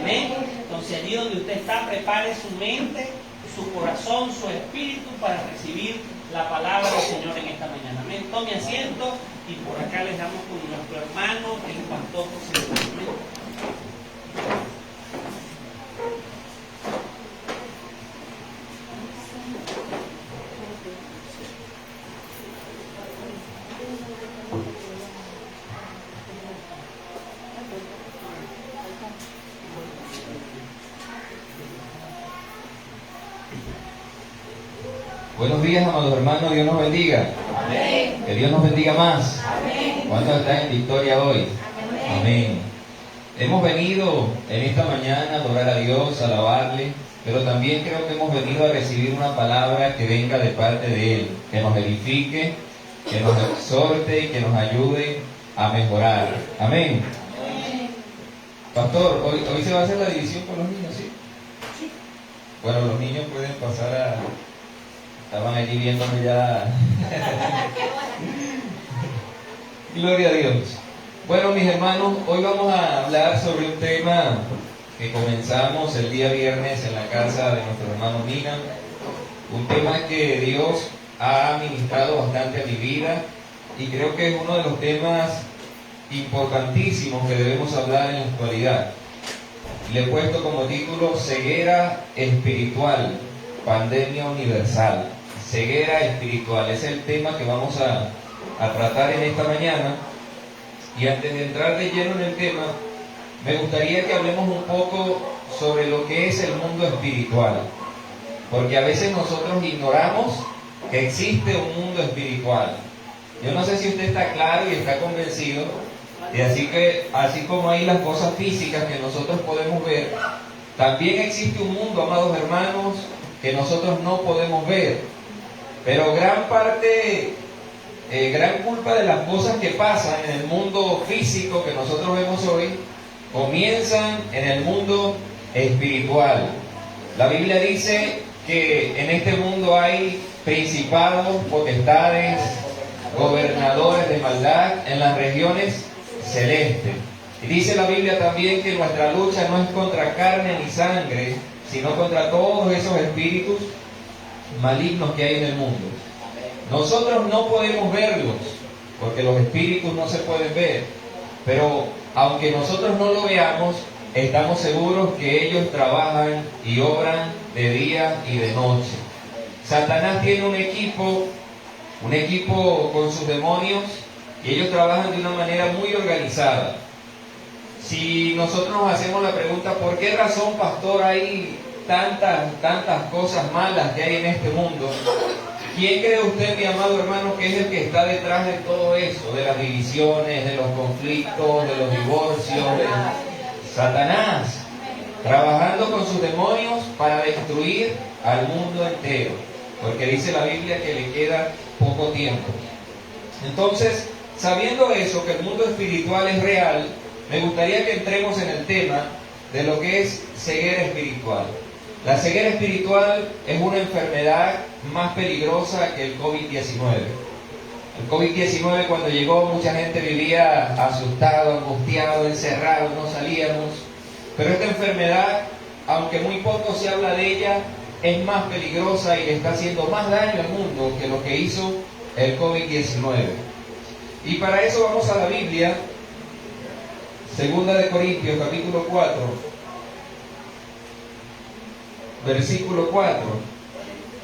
Amén. Entonces allí donde usted está, prepare su mente, su corazón, su espíritu para recibir la palabra del Señor en esta mañana. Amén. Tome asiento y por acá les damos con nuestro hermano, el pastor José. Amén. Buenos días, amados hermanos, Dios nos bendiga. Amén. Que Dios nos bendiga más. Amén. ¿Cuántos están en victoria hoy? Amén. Amén. Hemos venido en esta mañana a adorar a Dios, a alabarle, pero también creo que hemos venido a recibir una palabra que venga de parte de Él, que nos edifique, que nos exhorte y que nos ayude a mejorar. Amén. Pastor, hoy se va a hacer la división con los niños, ¿sí? Bueno, los niños pueden pasar a... Estaban allí viéndome ya. Gloria a Dios. Bueno, mis hermanos, hoy vamos a hablar sobre un tema que comenzamos el día viernes en la casa de nuestro hermano Mina. Un tema que Dios ha ministrado bastante a mi vida y creo que es uno de los temas importantísimos que debemos hablar en la actualidad. Le he puesto como título Ceguera Espiritual, Pandemia Universal. Ceguera espiritual es el tema que vamos a tratar en esta mañana. Y antes de entrar de lleno en el tema, me gustaría que hablemos un poco sobre lo que es el mundo espiritual, porque a veces nosotros ignoramos que existe un mundo espiritual. Yo no sé si usted está claro y está convencido de así como hay las cosas físicas que nosotros podemos ver, también existe un mundo, amados hermanos, que nosotros no podemos ver. Pero gran culpa de las cosas que pasan en el mundo físico que nosotros vemos hoy, comienzan en el mundo espiritual. La Biblia dice que en este mundo hay principados, potestades, gobernadores de maldad en las regiones celestes. Y dice la Biblia también que nuestra lucha no es contra carne ni sangre, sino contra todos esos espíritus malignos que hay en el mundo. Nosotros no podemos verlos, porque los espíritus no se pueden ver, pero aunque nosotros no lo veamos, estamos seguros que ellos trabajan y obran de día y de noche. Satanás tiene un equipo con sus demonios, y ellos trabajan de una manera muy organizada. Si nosotros nos hacemos la pregunta, ¿por qué razón, pastor, hay tantas cosas malas que hay en este mundo? ¿Quién cree usted, mi amado hermano, que es el que está detrás de todo eso? De las divisiones, de los conflictos, de los divorcios. Satanás, trabajando con sus demonios para destruir al mundo entero, porque dice la Biblia que le queda poco tiempo. Entonces, sabiendo eso, que el mundo espiritual es real, me gustaría que entremos en el tema de lo que es ceguera espiritual. La ceguera espiritual es una enfermedad más peligrosa que el COVID-19. El COVID-19, cuando llegó, mucha gente vivía asustado, angustiado, encerrado, no salíamos. Pero esta enfermedad, aunque muy poco se habla de ella, es más peligrosa y le está haciendo más daño al mundo que lo que hizo el COVID-19. Y para eso vamos a la Biblia, 2 Corintios, capítulo 4, versículo 4.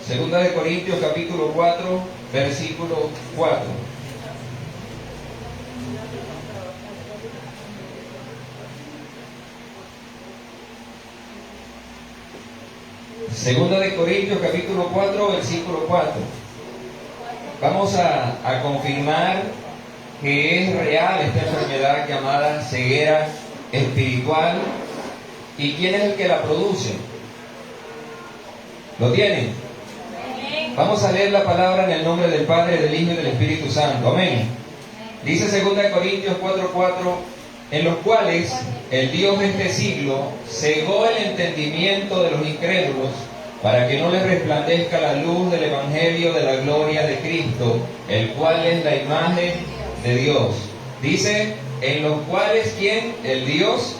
2 Corintios, capítulo 4, versículo 4. Segunda de Corintios, capítulo 4, versículo 4. Vamos a confirmar que es real esta enfermedad llamada ceguera espiritual. ¿Y quién es el que la produce? ¿Lo tienen? Vamos a leer la palabra en el nombre del Padre, del Hijo y del Espíritu Santo. Amén. Dice 2 Corintios 4:4, en los cuales el Dios de este siglo cegó el entendimiento de los incrédulos, para que no les resplandezca la luz del Evangelio de la gloria de Cristo, el cual es la imagen de Dios. Dice, en los cuales, ¿quién? El Dios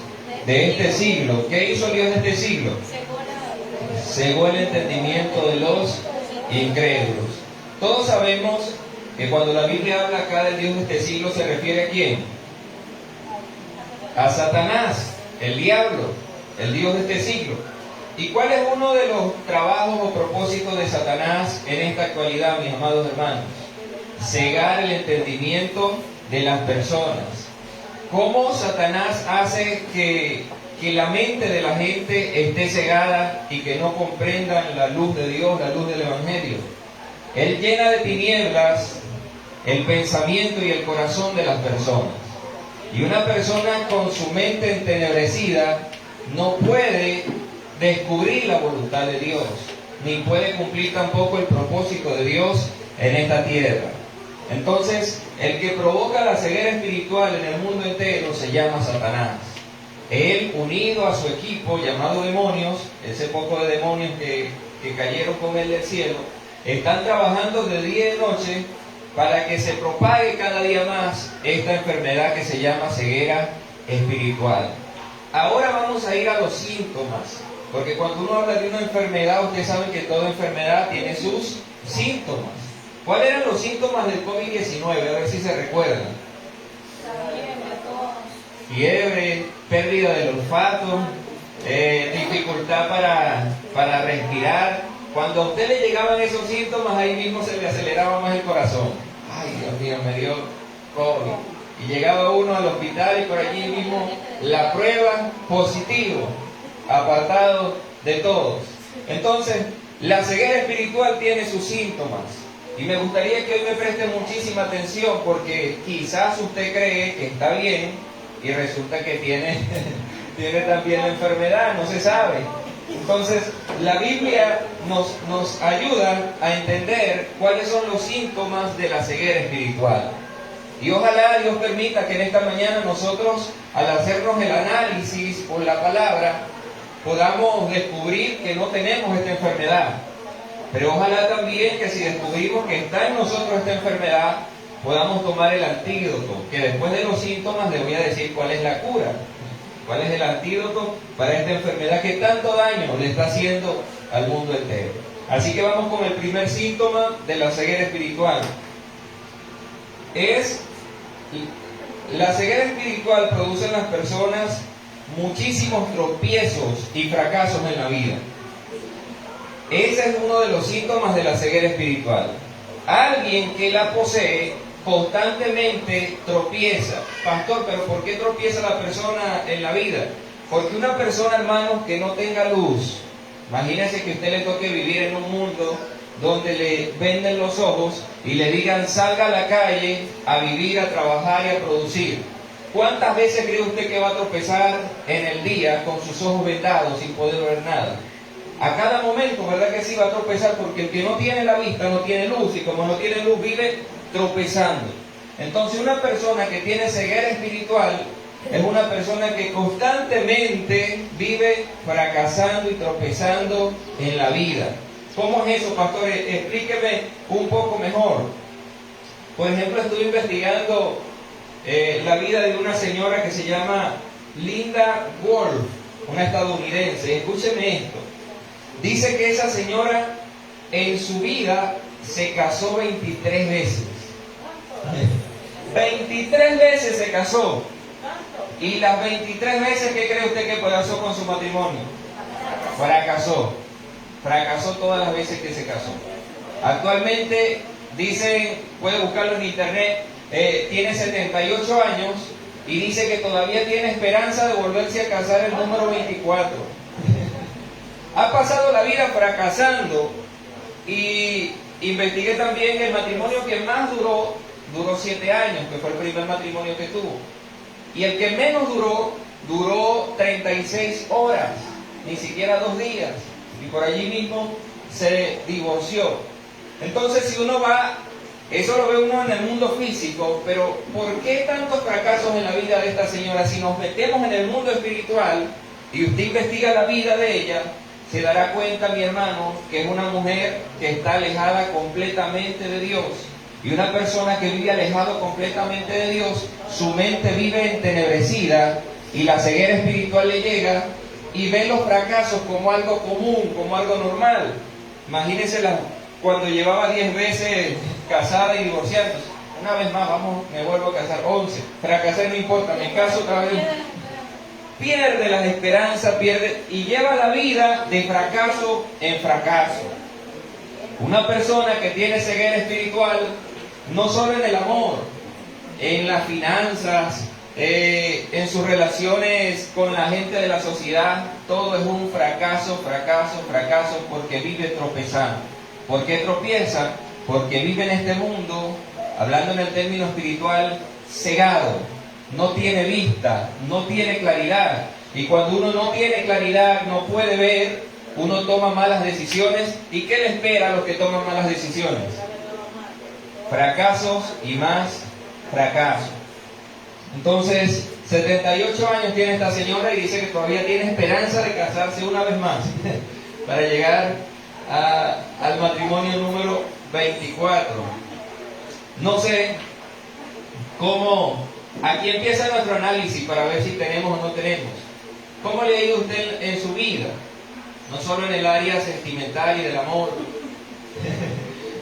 de este siglo. ¿Qué hizo el Dios de este siglo? Cegó el entendimiento de los incrédulos. Todos sabemos que cuando la Biblia habla acá del Dios de este siglo, ¿se refiere a quién? A Satanás, el diablo, el Dios de este siglo. ¿Y cuál es uno de los trabajos o propósitos de Satanás en esta actualidad, mis amados hermanos? Cegar el entendimiento de las personas. ¿Cómo Satanás hace que la mente de la gente esté cegada y que no comprendan la luz de Dios, la luz del Evangelio? Él llena de tinieblas el pensamiento y el corazón de las personas. Y una persona con su mente entenebrecida no puede descubrir la voluntad de Dios, ni puede cumplir tampoco el propósito de Dios en esta tierra. Entonces, el que provoca la ceguera espiritual en el mundo entero se llama Satanás. Él, unido a su equipo llamado demonios, ese poco de demonios que cayeron con él del cielo, están trabajando de día y de noche para que se propague cada día más esta enfermedad que se llama ceguera espiritual. Ahora vamos a ir a los síntomas, porque cuando uno habla de una enfermedad, ustedes saben que toda enfermedad tiene sus síntomas. ¿Cuáles eran los síntomas del COVID-19? A ver si se recuerdan. Fiebre, pérdida del olfato, dificultad para respirar. Cuando a usted le llegaban esos síntomas, ahí mismo se le aceleraba más el corazón. Ay, Dios mío, me dio COVID. Y llegaba uno al hospital y por allí mismo la prueba positivo, apartado de todos. Entonces, la ceguera espiritual tiene sus síntomas. Y me gustaría que hoy me preste muchísima atención, porque quizás usted cree que está bien y resulta que tiene también la enfermedad, no se sabe. Entonces, la Biblia nos ayuda a entender cuáles son los síntomas de la ceguera espiritual. Y ojalá Dios permita que en esta mañana nosotros, al hacernos el análisis por la palabra, podamos descubrir que no tenemos esta enfermedad. Pero ojalá también que si descubrimos que está en nosotros esta enfermedad, podamos tomar el antídoto, que después de los síntomas les voy a decir cuál es la cura, cuál es el antídoto para esta enfermedad que tanto daño le está haciendo al mundo entero. Así que vamos con el primer síntoma de la ceguera espiritual. La ceguera espiritual produce en las personas muchísimos tropiezos y fracasos en la vida. Ese es uno de los síntomas de la ceguera espiritual. Alguien que la posee constantemente tropieza. Pastor, ¿pero por qué tropieza la persona en la vida? Porque una persona, hermanos, que no tenga luz, imagínense que a usted le toque vivir en un mundo donde le venden los ojos y le digan salga a la calle a vivir, a trabajar y a producir. ¿Cuántas veces cree usted que va a tropezar en el día con sus ojos vendados sin poder ver nada? A cada momento, ¿verdad que sí va a tropezar? Porque el que no tiene la vista no tiene luz, y como no tiene luz vive tropezando. Entonces una persona que tiene ceguera espiritual es una persona que constantemente vive fracasando y tropezando en la vida. ¿Cómo es eso, pastor? Explíqueme un poco mejor. Por ejemplo, estuve investigando la vida de una señora que se llama Linda Wolf, una estadounidense. Escúcheme esto. Dice que esa señora en su vida se casó 23 veces. 23 veces se casó. Y las 23 veces, ¿qué cree usted que pasó con su matrimonio? Fracasó. Fracasó todas las veces que se casó. Actualmente, dicen, puede buscarlo en internet, tiene 78 años y dice que todavía tiene esperanza de volverse a casar el número 24. Ha pasado la vida fracasando. Y investigué también el matrimonio que más duró 7 años, que fue el primer matrimonio que tuvo. Y el que menos duró 36 horas, ni siquiera 2 días. Y por allí mismo se divorció. Entonces, si uno va, eso lo ve uno en el mundo físico, pero ¿por qué tantos fracasos en la vida de esta señora? Si nos metemos en el mundo espiritual y usted investiga la vida de ella, se dará cuenta, mi hermano, que es una mujer que está alejada completamente de Dios. Y una persona que vive alejado completamente de Dios, su mente vive entenebrecida y la ceguera espiritual le llega y ve los fracasos como algo común, como algo normal. Imagínense cuando llevaba 10 veces casada y divorciándose. Una vez más, me vuelvo a casar, 11. Fracasé, no importa, me caso otra vez. Pierde las esperanzas, y lleva la vida de fracaso en fracaso. Una persona que tiene ceguera espiritual, no solo en el amor, en las finanzas, en sus relaciones con la gente de la sociedad, todo es un fracaso, fracaso, fracaso, porque vive tropezando. ¿Por qué tropieza? Porque vive en este mundo, hablando en el término espiritual, cegado, no tiene vista, no tiene claridad. Y cuando uno no tiene claridad, no puede ver, uno toma malas decisiones. ¿Y qué le espera a los que toman malas decisiones? Fracasos y más fracasos. Entonces, 78 años tiene esta señora y dice que todavía tiene esperanza de casarse una vez más para llegar al matrimonio número 24. No sé cómo, aquí empieza nuestro análisis para ver si tenemos o no tenemos. ¿Cómo le ha ido a usted en su vida? No solo en el área sentimental y del amor.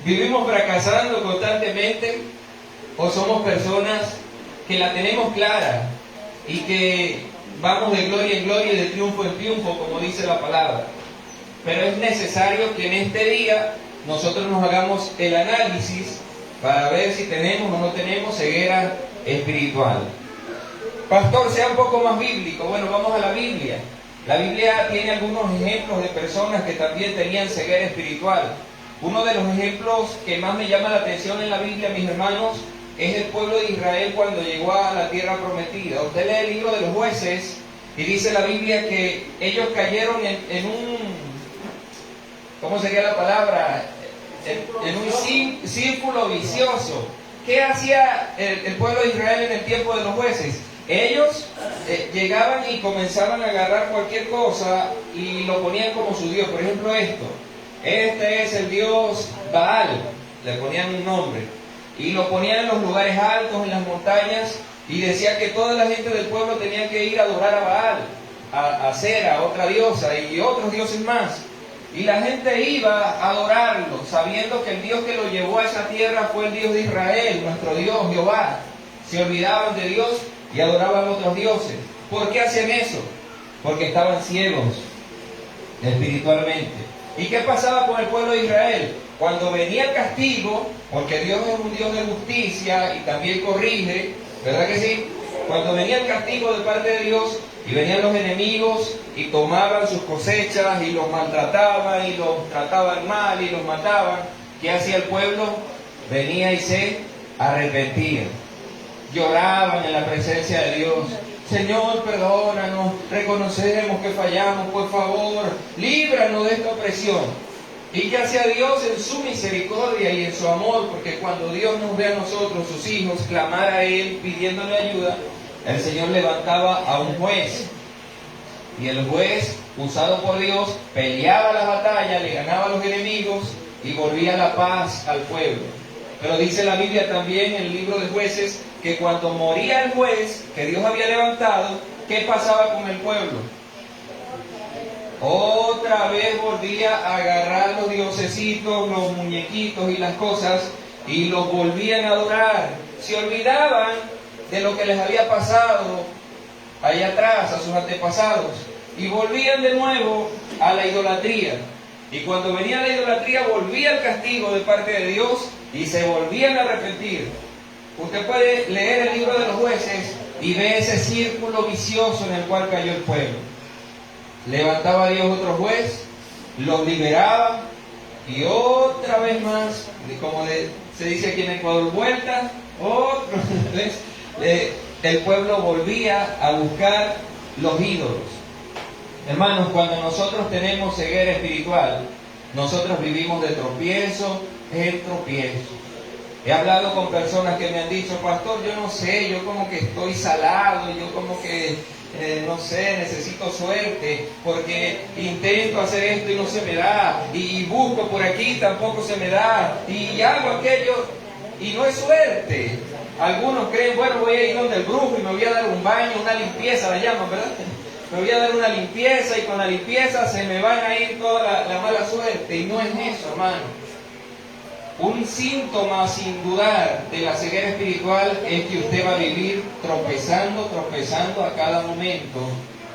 ¿Vivimos fracasando constantemente o somos personas que la tenemos clara y que vamos de gloria en gloria y de triunfo en triunfo, como dice la palabra? Pero es necesario que en este día nosotros nos hagamos el análisis para ver si tenemos o no tenemos ceguera espiritual. Pastor, sea un poco más bíblico. Bueno, vamos a la Biblia. La Biblia tiene algunos ejemplos de personas que también tenían ceguera espiritual. Uno de los ejemplos que más me llama la atención en la Biblia, mis hermanos, es el pueblo de Israel cuando llegó a la tierra prometida. Usted lee el libro de los Jueces y dice la Biblia que ellos cayeron en un, ¿cómo sería la palabra? En un círculo vicioso. ¿Qué hacía el pueblo de Israel en el tiempo de los jueces? Ellos llegaban y comenzaban a agarrar cualquier cosa y lo ponían como su Dios. Por ejemplo, este es el Dios Baal, le ponían un nombre, y lo ponían en los lugares altos, en las montañas, y decía que toda la gente del pueblo tenía que ir a adorar a Baal, a Sera, otra diosa, y otros dioses más. Y la gente iba a adorarlo, sabiendo que el Dios que lo llevó a esa tierra fue el Dios de Israel, nuestro Dios, Jehová. Se olvidaban de Dios y adoraban a otros dioses. ¿Por qué hacían eso? Porque estaban ciegos espiritualmente. ¿Y qué pasaba con el pueblo de Israel? Cuando venía el castigo, porque Dios es un Dios de justicia y también corrige, ¿verdad que sí? Cuando venía el castigo de parte de Dios y venían los enemigos y tomaban sus cosechas y los maltrataban y los trataban mal y los mataban, ¿qué hacía el pueblo? Venía y se arrepentía. Lloraban en la presencia de Dios. Señor, perdónanos, reconocemos que fallamos, por favor, líbranos de esta opresión. Y que sea Dios en su misericordia y en su amor, porque cuando Dios nos ve a nosotros, sus hijos, clamar a Él pidiéndole ayuda, el Señor levantaba a un juez. Y el juez, usado por Dios, peleaba las batallas, le ganaba a los enemigos y volvía la paz al pueblo. Pero dice la Biblia también en el libro de Jueces que cuando moría el juez que Dios había levantado, ¿qué pasaba con el pueblo? Otra vez volvía a agarrar los diosesitos, los muñequitos y las cosas y los volvían a adorar. Se olvidaban de lo que les había pasado allá atrás a sus antepasados y volvían de nuevo a la idolatría. Y cuando venía la idolatría volvía el castigo de parte de Dios y se volvían a arrepentir. Usted puede leer el libro de los Jueces y ve ese círculo vicioso en el cual cayó el pueblo. Levantaba a Dios otro juez, los liberaba y otra vez más, como se dice aquí en Ecuador, vuelta, otra vez, el pueblo volvía a buscar los ídolos. Hermanos, cuando nosotros tenemos ceguera espiritual, nosotros vivimos de tropiezo en tropiezo. He hablado con personas que me han dicho, pastor, yo no sé, yo como que estoy salado, yo como que, no sé, necesito suerte, porque intento hacer esto y no se me da, y busco por aquí y tampoco se me da, y hago aquello y no es suerte. Algunos creen, bueno, voy a ir donde el brujo y me voy a dar un baño, una limpieza, la llaman, ¿verdad? Me voy a dar una limpieza y con la limpieza se me van a ir toda la mala suerte. Y no es eso, hermano. Un síntoma, sin dudar, de la ceguera espiritual es que usted va a vivir tropezando a cada momento,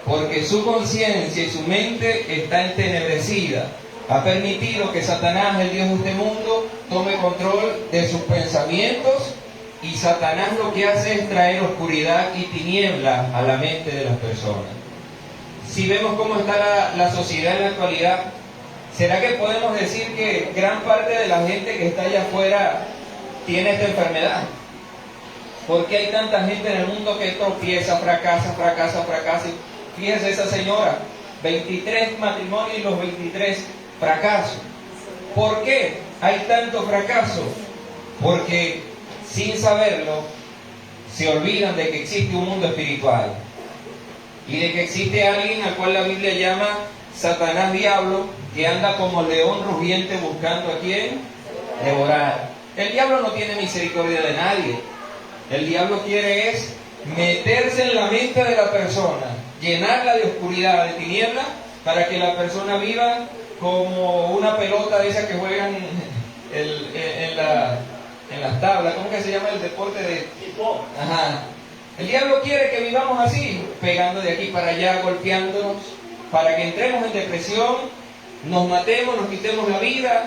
porque su conciencia y su mente está entenebrecida. Ha permitido que Satanás, el Dios de este mundo, tome control de sus pensamientos, y Satanás lo que hace es traer oscuridad y tiniebla a la mente de las personas. Si vemos cómo está la sociedad en la actualidad, ¿será que podemos decir que gran parte de la gente que está allá afuera tiene esta enfermedad? ¿Por qué hay tanta gente en el mundo que tropieza, fracasa? Y fíjese esa señora, 23 matrimonios y los 23 fracasos. ¿Por qué hay tanto fracaso? Porque sin saberlo se olvidan de que existe un mundo espiritual y de que existe alguien al cual la Biblia llama Satanás diablo, que anda como león rugiente buscando a quién devorar. El diablo no tiene misericordia de nadie. El diablo quiere es meterse en la mente de la persona, llenarla de oscuridad, de tiniebla, para que la persona viva como una pelota de esas que juegan en las tablas. ¿Cómo que se llama el deporte de...? Ajá. El diablo quiere que vivamos así, pegando de aquí para allá, golpeándonos, para que entremos en depresión, nos matemos, nos quitemos la vida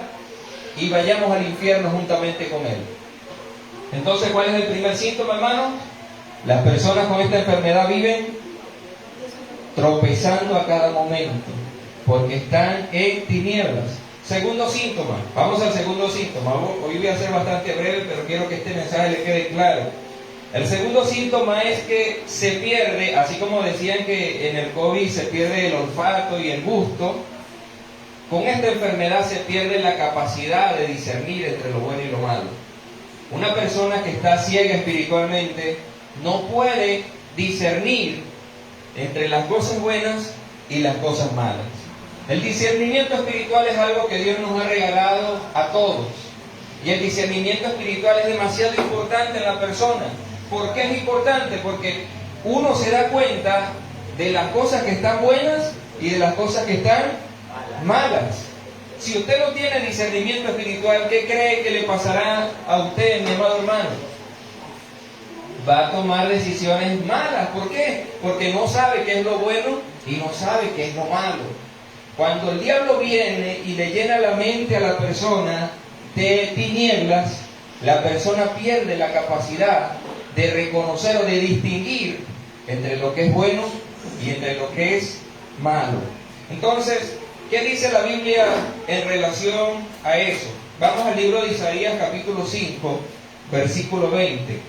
y vayamos al infierno juntamente con él. Entonces, ¿cuál es el primer síntoma, hermano? Las personas con esta enfermedad viven tropezando a cada momento, porque están en tinieblas. Segundo síntoma, vamos al segundo síntoma. Hoy voy a ser bastante breve, pero quiero que este mensaje le quede claro. El segundo síntoma es que se pierde, así como decían que en el COVID se pierde el olfato y el gusto, con esta enfermedad se pierde la capacidad de discernir entre lo bueno y lo malo. Una persona que está ciega espiritualmente no puede discernir entre las cosas buenas y las cosas malas. El discernimiento espiritual es algo que Dios nos ha regalado a todos. Y el discernimiento espiritual es demasiado importante en la persona. ¿Por qué es importante? Porque uno se da cuenta de las cosas que están buenas y de las cosas que están malas. Si usted no tiene discernimiento espiritual, ¿qué cree que le pasará a usted, mi amado hermano? Va a tomar decisiones malas. ¿Por qué? Porque no sabe qué es lo bueno y no sabe qué es lo malo. Cuando el diablo viene y le llena la mente a la persona de tinieblas, la persona pierde la capacidad de reconocer o de distinguir entre lo que es bueno y entre lo que es malo. Entonces, ¿qué dice la Biblia en relación a eso? Vamos al libro de Isaías capítulo 5, versículo 20.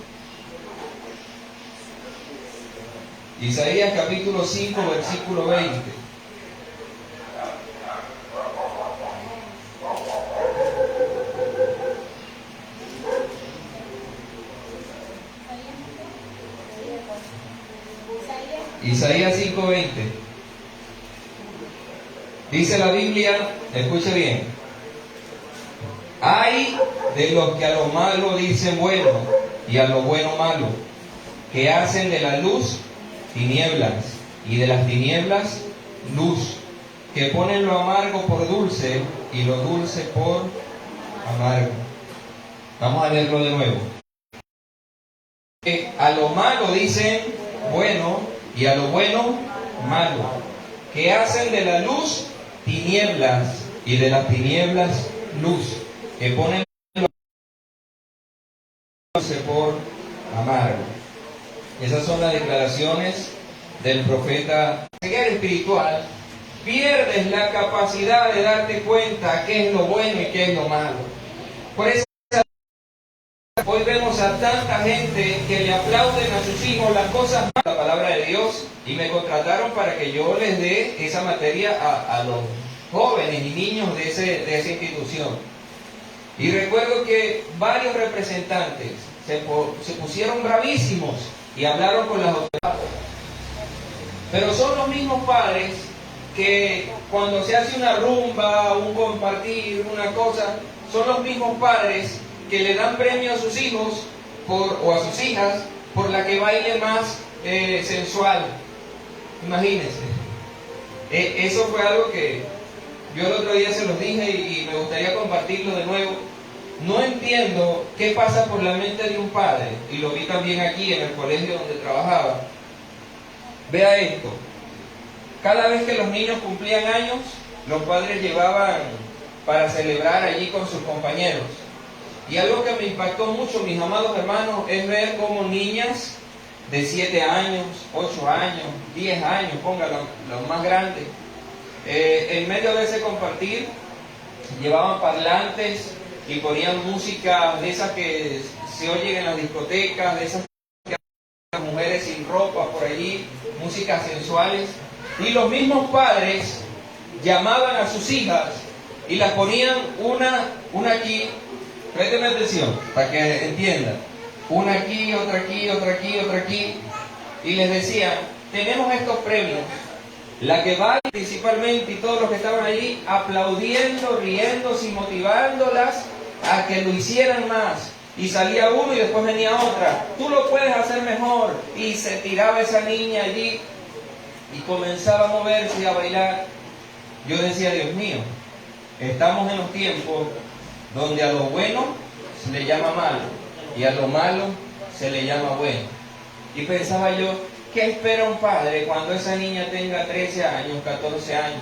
Isaías capítulo 5, versículo 20. Isaías 5:20. Dice la Biblia, escuche bien: ay de los que a lo malo dicen bueno y a lo bueno malo, que hacen de la luz tinieblas y de las tinieblas luz, que ponen lo amargo por dulce y lo dulce por amargo. Vamos a leerlo de nuevo. Que a lo malo dicen bueno y a lo bueno malo, que hacen de la luz tinieblas y de las tinieblas luz, que ponen lo dulce por amargo. Esas son las declaraciones del profeta. Ceguera espiritual, pierdes la capacidad de darte cuenta qué es lo bueno y qué es lo malo. Por eso hoy vemos a tanta gente que le aplauden a sus hijos las cosas malas, la palabra de Dios, y me contrataron para que yo les dé esa materia a los jóvenes y niños de esa institución. Y recuerdo que varios representantes se pusieron bravísimos y hablaron con las autoridades. Pero son los mismos padres que cuando se hace una rumba, un compartir, una cosa, son los mismos padres que le dan premio a sus hijos o a sus hijas por la que baile más sensual. Imagínense. Eso fue algo que yo el otro día se los dije y me gustaría compartirlo de nuevo. No entiendo qué pasa por la mente de un padre, y lo vi también aquí en el colegio donde trabajaba. Vea esto. Cada vez que los niños cumplían años, los padres llevaban para celebrar allí con sus compañeros. Y algo que me impactó mucho, mis amados hermanos, es ver cómo niñas de 7 años, 8 años, 10 años, póngalo, los más grandes, en medio de ese compartir, llevaban parlantes y ponían música de esas que se oyen en las discotecas, de esas que las mujeres sin ropa por allí, músicas sensuales. Y los mismos padres llamaban a sus hijas y las ponían una aquí, présteme atención para que entiendan, una aquí, otra aquí, otra aquí, otra aquí, y les decían, tenemos estos premios. La que va principalmente y todos los que estaban allí aplaudiendo, riéndose y motivándolas a que lo hicieran más. Y salía uno y después venía otra. Tú lo puedes hacer mejor. Y se tiraba esa niña allí y comenzaba a moverse y a bailar. Yo decía, Dios mío, estamos en los tiempos donde a lo bueno se le llama malo y a lo malo se le llama bueno. Y pensaba yo, ¿qué espera un padre cuando esa niña tenga 13 años, 14 años?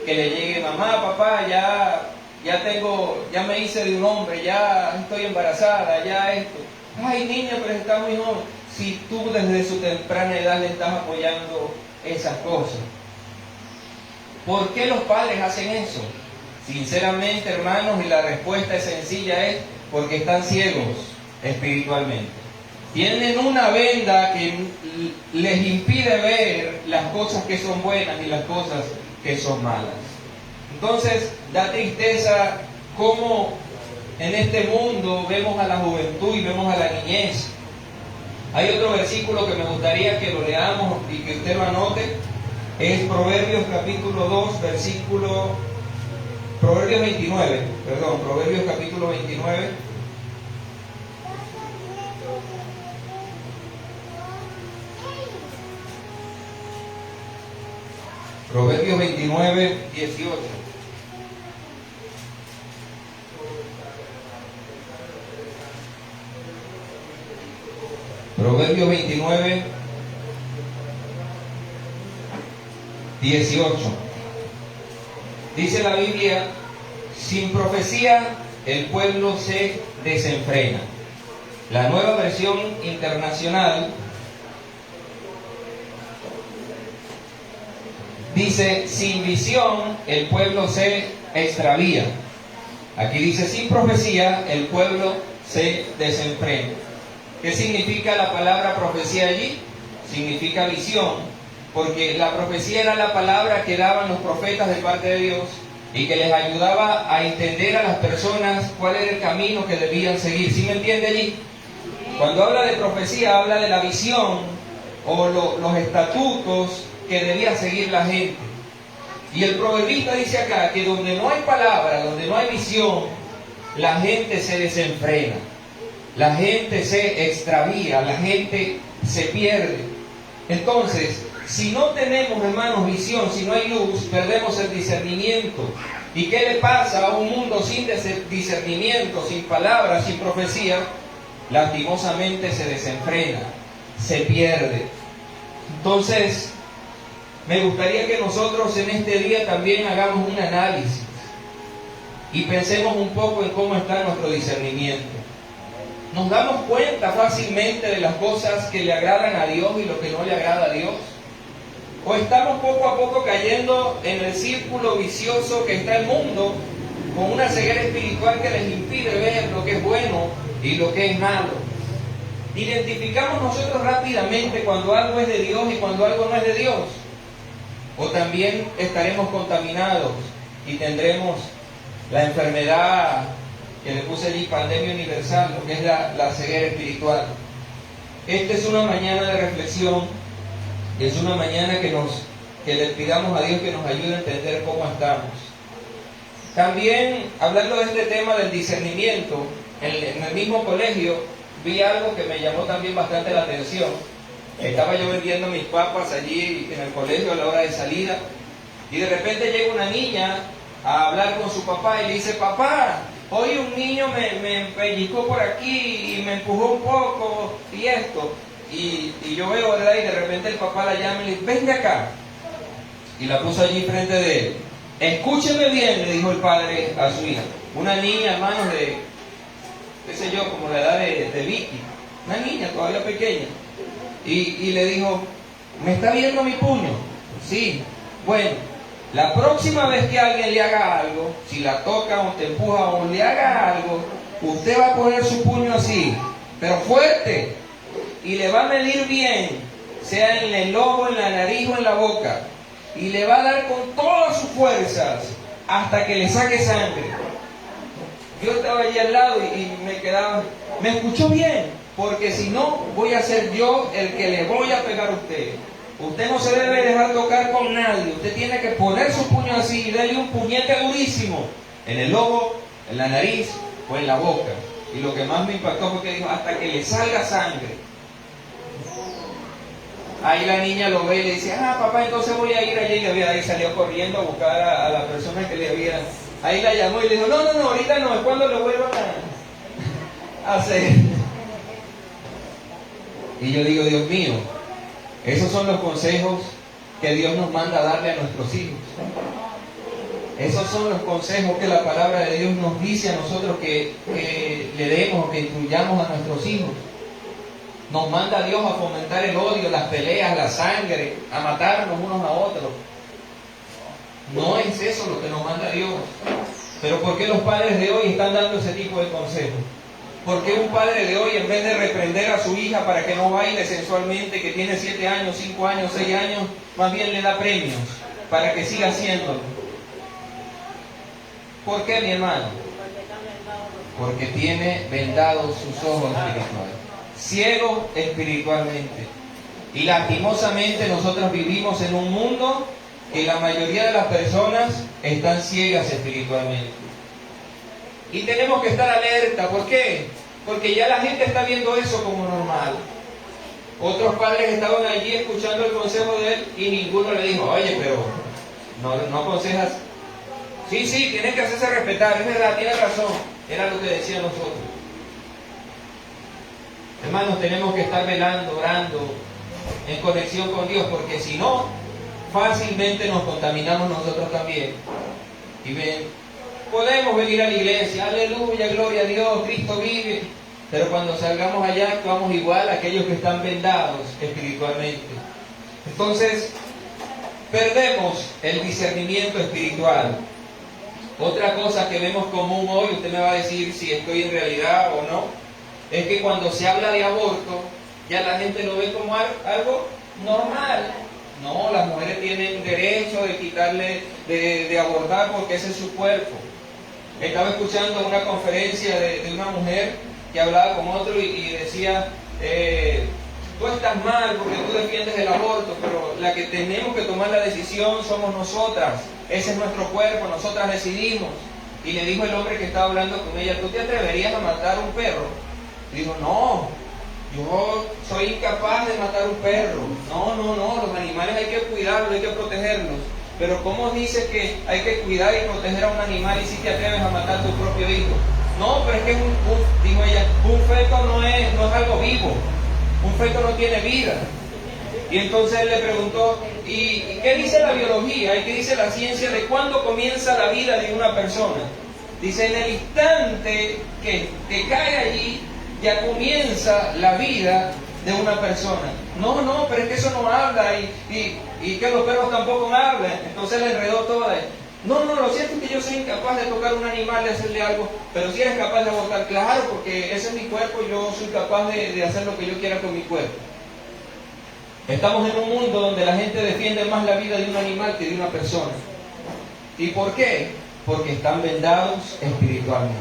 Que le llegue, mamá, papá, ya me hice de un hombre, ya estoy embarazada, ya esto. Ay, niña, pero está muy joven. Si tú desde su temprana edad le estás apoyando esas cosas. ¿Por qué los padres hacen eso? Sinceramente, hermanos, y la respuesta es sencilla, es porque están ciegos espiritualmente. Tienen una venda que les impide ver las cosas que son buenas y las cosas que son malas. Entonces, da tristeza cómo en este mundo vemos a la juventud y vemos a la niñez. Hay otro versículo que me gustaría que lo leamos y que usted lo anote. Es Proverbios capítulo 2, Proverbios capítulo 29. Proverbios 29, 18. Proverbios 29, 18. Dice la Biblia, sin profecía el pueblo se desenfrena. La Nueva Versión Internacional dice, sin visión el pueblo se extravía. Aquí dice, sin profecía el pueblo se desenfrena. ¿Qué significa la palabra profecía allí? Significa visión, porque la profecía era la palabra que daban los profetas de parte de Dios y que les ayudaba a entender a las personas cuál era el camino que debían seguir. ¿Sí me entiende allí? Cuando habla de profecía, habla de la visión o los estatutos que debía seguir la gente. Y el proverbista dice acá que donde no hay palabra, donde no hay visión, la gente se desenfrena, la gente se extravía, la gente se pierde. Entonces, si no tenemos, hermanos, visión, si no hay luz, perdemos el discernimiento. ¿Y qué le pasa a un mundo sin discernimiento, sin palabras, sin profecía? Lastimosamente se desenfrena, se pierde. Entonces, me gustaría que nosotros en este día también hagamos un análisis y pensemos un poco en cómo está nuestro discernimiento. ¿Nos damos cuenta fácilmente de las cosas que le agradan a Dios y lo que no le agrada a Dios? ¿O estamos poco a poco cayendo en el círculo vicioso que está el mundo, con una ceguera espiritual que les impide ver lo que es bueno y lo que es malo? ¿Identificamos nosotros rápidamente cuando algo es de Dios y cuando algo no es de Dios? ¿O también estaremos contaminados y tendremos la enfermedad que le puse allí, pandemia universal, lo que es la ceguera espiritual? Esta es una mañana de reflexión, es una mañana que le pidamos a Dios que nos ayude a entender cómo estamos. También, hablando de este tema del discernimiento, en el mismo colegio vi algo que me llamó también bastante la atención. Estaba yo vendiendo mis papas allí en el colegio a la hora de salida, y de repente llega una niña a hablar con su papá y le dice: papá, hoy un niño me pellizcó por aquí y me empujó un poco y esto. Y yo veo, ¿verdad? Y de repente el papá la llama y le dice: venga acá. Y la puso allí frente de él. Escúcheme bien, le dijo el padre a su hija. Una niña, hermanos, de, qué sé yo, como la edad de Vicky. Una niña todavía pequeña. Y le dijo: ¿me está viendo mi puño? Sí. Bueno, la próxima vez que alguien le haga algo, si la toca o te empuja o le haga algo, usted va a poner su puño así, pero fuerte, y le va a medir bien, sea en el ojo, en la nariz o en la boca, y le va a dar con todas sus fuerzas hasta que le saque sangre. Yo estaba allí al lado y me quedaba, ¿me escuchó bien? Porque si no, voy a ser yo el que le voy a pegar a usted. Usted no se debe dejar tocar con nadie. Usted tiene que poner su puño así y darle un puñete durísimo en el ojo, en la nariz o en la boca. Y lo que más me impactó fue que dijo: hasta que le salga sangre. Ahí la niña lo ve y le dice: ah, papá, entonces voy a ir allí. Y ahí salió corriendo a buscar a la persona que le había... Ahí la llamó y le dijo: no, ahorita no, es cuando lo vuelvan a hacer. Y yo digo: Dios mío, esos son los consejos que Dios nos manda darle a nuestros hijos. Esos son los consejos que la palabra de Dios nos dice a nosotros que le demos, que instruyamos a nuestros hijos. Nos manda Dios a fomentar el odio, las peleas, la sangre, a matarnos unos a otros. No es eso lo que nos manda Dios. Pero ¿por qué los padres de hoy están dando ese tipo de consejos? ¿Por qué un padre de hoy, en vez de reprender a su hija para que no baile sensualmente, que tiene 7 años, 5 años, 6 años, más bien le da premios para que siga haciéndolo? ¿Por qué, mi hermano? Porque tiene vendados sus ojos espirituales, ciego espiritualmente. Y lastimosamente nosotros vivimos en un mundo que la mayoría de las personas están ciegas espiritualmente. Y tenemos que estar alerta. ¿Por qué? Porque ya la gente está viendo eso como normal. Otros padres estaban allí escuchando el consejo de él y ninguno le dijo: oye, pero no aconsejas. Sí, tienes que hacerse respetar, es verdad, tienes razón. Era lo que decían nosotros. Hermanos, tenemos que estar velando, orando, en conexión con Dios, porque si no, fácilmente nos contaminamos nosotros también. Y podemos venir a la iglesia, aleluya, gloria a Dios, Cristo vive, pero cuando salgamos allá actuamos igual a aquellos que están vendados espiritualmente. Entonces, perdemos el discernimiento espiritual. Otra cosa que vemos común hoy, usted me va a decir si estoy en realidad o no, es que cuando se habla de aborto, ya la gente lo ve como algo normal. No, las mujeres tienen derecho de quitarle, de abortar, porque ese es su cuerpo. Estaba escuchando una conferencia de una mujer que hablaba con otro y decía: tú estás mal porque tú defiendes el aborto, pero la que tenemos que tomar la decisión somos nosotras. Ese es nuestro cuerpo, nosotras decidimos. Y le dijo el hombre que estaba hablando con ella: ¿tú te atreverías a matar un perro? Dijo: no, yo soy incapaz de matar un perro. No, los animales hay que cuidarlos, hay que protegerlos. Pero ¿cómo dices que hay que cuidar y proteger a un animal y si te atreves a matar a tu propio hijo? No, pero es que dijo ella, un feto no es algo vivo. Un feto no tiene vida. Y entonces él le preguntó: ¿y qué dice la biología? ¿Y qué dice la ciencia de cuándo comienza la vida de una persona? Dice: en el instante que cae allí, ya comienza la vida de una persona. No, pero es que eso no habla y que los perros tampoco hablan. Entonces le enredó toda. No, lo cierto es que yo soy incapaz de tocar un animal, de hacerle algo, pero si eres capaz de abortar, claro, porque ese es mi cuerpo, yo soy capaz de hacer lo que yo quiera con mi cuerpo. Estamos en un mundo donde la gente defiende más la vida de un animal que de una persona. ¿Y por qué? Porque están vendados espiritualmente.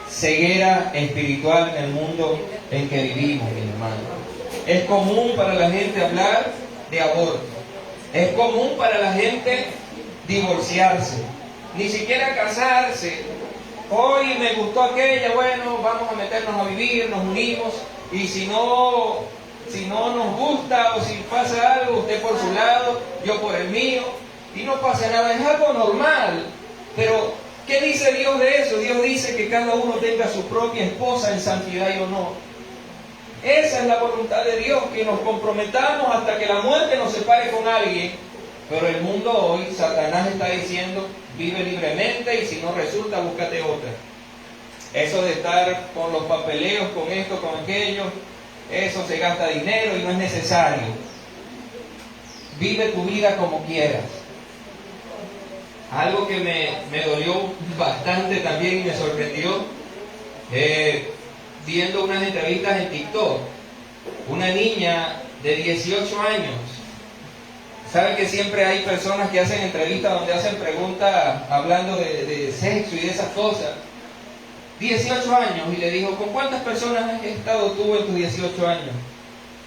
Ceguera espiritual en el mundo en que vivimos, mi hermano. Es común para la gente hablar de aborto. Es común para la gente divorciarse. Ni siquiera casarse. Hoy me gustó aquella, bueno, vamos a meternos a vivir, nos unimos y si no nos gusta o si pasa algo, usted por su lado, yo por el mío, y no pasa nada, es algo normal. Pero, ¿qué dice Dios de eso? Dios dice que cada uno tenga su propia esposa en santidad y honor. Esa es la voluntad de Dios, que nos comprometamos hasta que la muerte nos separe con alguien. Pero el mundo hoy, Satanás está diciendo, vive libremente y si no resulta, búscate otra. Eso de estar con los papeleos, con esto, con aquello, eso se gasta dinero y no es necesario. Vive tu vida como quieras. Algo que me dolió bastante también y me sorprendió, viendo unas entrevistas en TikTok, una niña de 18 años. Saben que siempre hay personas que hacen entrevistas donde hacen preguntas hablando de sexo y de esas cosas. 18 años, y le dijo, ¿con cuántas personas has estado tú en tus 18 años?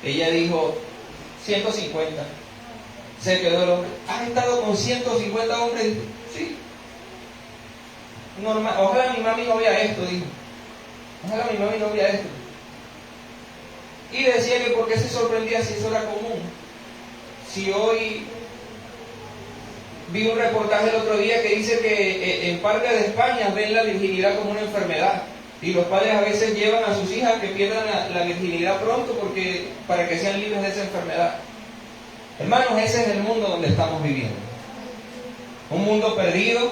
Ella dijo, 150. Se quedó el hombre, ¿has estado con 150 hombres? Dijo, sí. Normal. Ojalá mi mami no vea esto, dijo. Ojalá mi mami no vea esto. Y decía que por qué se sorprendía si eso era común. Si hoy vi un reportaje el otro día que dice que en parte de España ven la virginidad como una enfermedad y los padres a veces llevan a sus hijas que pierdan la virginidad pronto para que sean libres de esa enfermedad. Hermanos, ese es el mundo donde estamos viviendo. Un mundo perdido,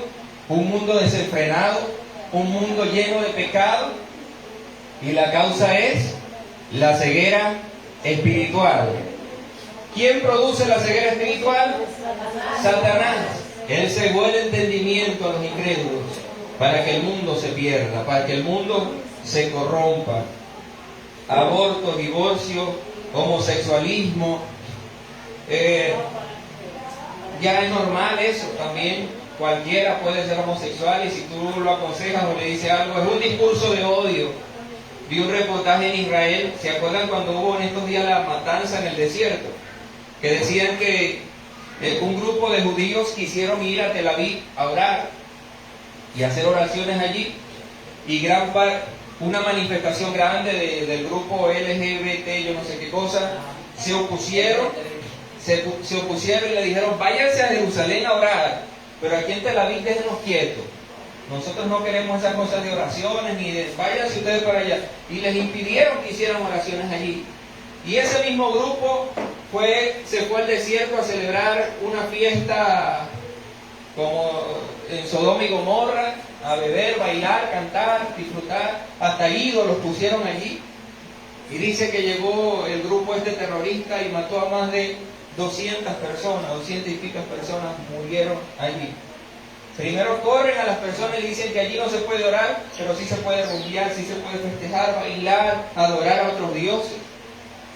un mundo desenfrenado, un mundo lleno de pecado, y la causa es la ceguera espiritual. ¿Quién produce la ceguera espiritual? Satanás. Él cegó el entendimiento a los incrédulos para que el mundo se pierda, para que el mundo se corrompa. Aborto, divorcio, homosexualismo, ya es normal eso también. Cualquiera puede ser homosexual y si tú lo aconsejas o le dices algo, es un discurso de odio. Vi un reportaje en Israel, ¿se acuerdan cuando hubo en estos días la matanza en el desierto? Que decían que un grupo de judíos quisieron ir a Tel Aviv a orar y hacer oraciones allí, y una manifestación grande del grupo LGBT, yo no sé qué cosa, se opusieron y le dijeron, váyanse a Jerusalén a orar, pero aquí en Tel Aviv déjenos quietos. Nosotros no queremos esas cosas de oraciones, ni de váyanse ustedes para allá. Y les impidieron que hicieran oraciones allí. Y ese mismo grupo se fue al desierto a celebrar una fiesta como en Sodoma y Gomorra, a beber, bailar, cantar, disfrutar, hasta ídolos pusieron allí. Y dice que llegó el grupo terrorista y mató a más de 200 personas, 200 y pico personas murieron allí. Primero corren a las personas y le dicen que allí no se puede orar, pero sí se puede rumbear, sí se puede festejar, bailar, adorar a otros dioses.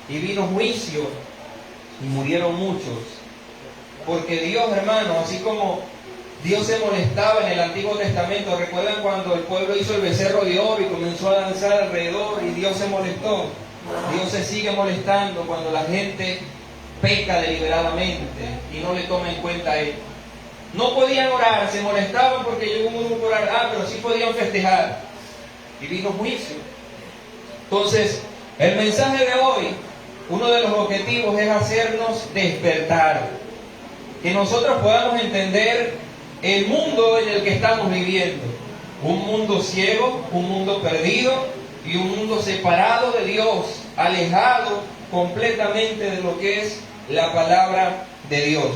Y vino juicio y murieron muchos. Porque Dios, hermanos, así como Dios se molestaba en el Antiguo Testamento, ¿recuerdan cuando el pueblo hizo el becerro de oro y comenzó a danzar alrededor y Dios se molestó? Dios se sigue molestando cuando la gente peca deliberadamente y no le toma en cuenta a Él. No podían orar, se molestaban porque llegó un grupo a orar, pero sí podían festejar. Y vino juicio. Entonces, el mensaje de hoy, uno de los objetivos es hacernos despertar. Que nosotros podamos entender el mundo en el que estamos viviendo. Un mundo ciego, un mundo perdido y un mundo separado de Dios, alejado completamente de lo que es la palabra de Dios.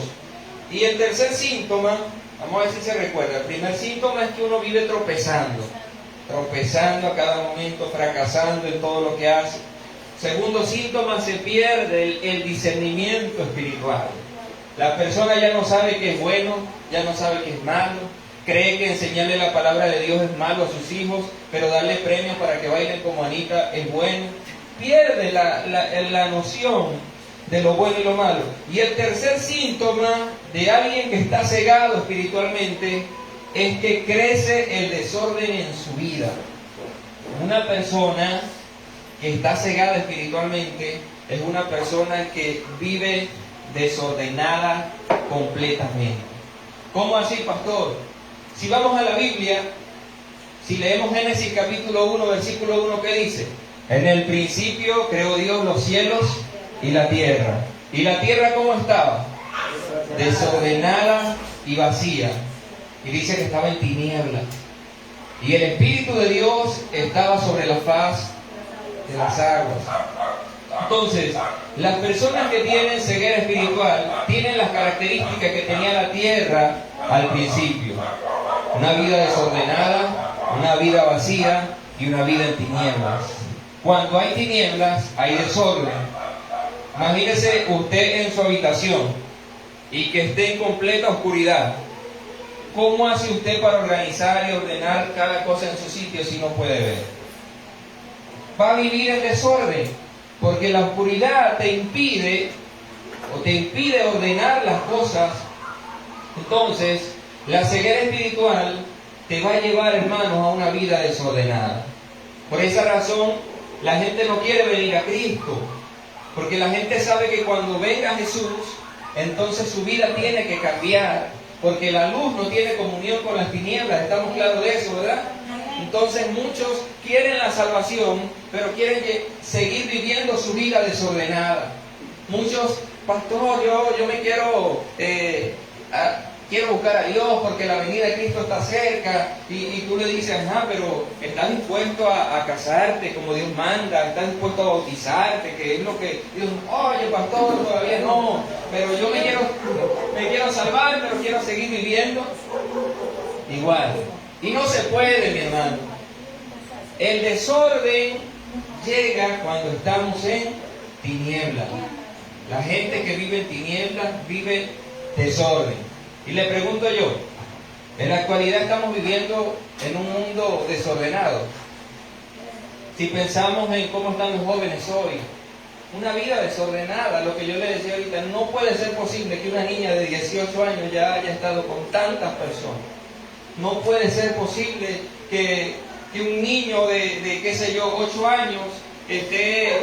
Y el tercer síntoma, vamos a ver si se recuerda, el primer síntoma es que uno vive tropezando a cada momento, fracasando en todo lo que hace. Segundo síntoma, se pierde el discernimiento espiritual. La persona ya no sabe qué es bueno, ya no sabe qué es malo, cree que enseñarle la palabra de Dios es malo a sus hijos, pero darle premios para que bailen como Anita es bueno. Pierde la noción de lo bueno y lo malo. Y el tercer síntoma de alguien que está cegado espiritualmente es que crece el desorden en su vida. Una persona que está cegada espiritualmente es una persona que vive desordenada completamente. ¿Cómo así, pastor? Si vamos a la Biblia, si leemos Génesis capítulo 1, versículo 1, ¿qué dice? En el principio creó Dios los cielos y la tierra. ¿Y la tierra cómo estaba? Desordenada y vacía. Y dice que estaba en tinieblas. Y el Espíritu de Dios estaba sobre la faz de las aguas. Entonces, las personas que tienen ceguera espiritual tienen las características que tenía la tierra al principio. Una vida desordenada, una vida vacía y una vida en tinieblas. Cuando hay tinieblas, hay desorden. Imagínese usted en su habitación y que esté en completa oscuridad. ¿Cómo hace usted para organizar y ordenar cada cosa en su sitio si no puede ver? Va a vivir en desorden, porque la oscuridad te impide ordenar las cosas. Entonces, la ceguera espiritual te va a llevar, hermanos, a una vida desordenada. Por esa razón, la gente no quiere venir a Cristo, porque la gente sabe que cuando venga Jesús, entonces su vida tiene que cambiar. Porque la luz no tiene comunión con las tinieblas, estamos claros de eso, ¿verdad? Entonces muchos quieren la salvación, pero quieren seguir viviendo su vida desordenada. Muchos, pastor, yo me quiero buscar a Dios porque la venida de Cristo está cerca. Y tú le dices, pero ¿estás dispuesto a casarte como Dios manda? ¿Estás dispuesto a bautizarte? Que es lo que Dios, oye, pastor, todavía no, pero yo me quiero salvar, pero quiero seguir viviendo igual. Y no se puede, mi hermano. El desorden llega cuando estamos en tinieblas. La gente que vive en tinieblas vive desorden. Y le pregunto yo, en la actualidad estamos viviendo en un mundo desordenado. Si pensamos en cómo están los jóvenes hoy, una vida desordenada, lo que yo le decía ahorita, no puede ser posible que una niña de 18 años ya haya estado con tantas personas. No puede ser posible que un niño de qué sé yo, 8 años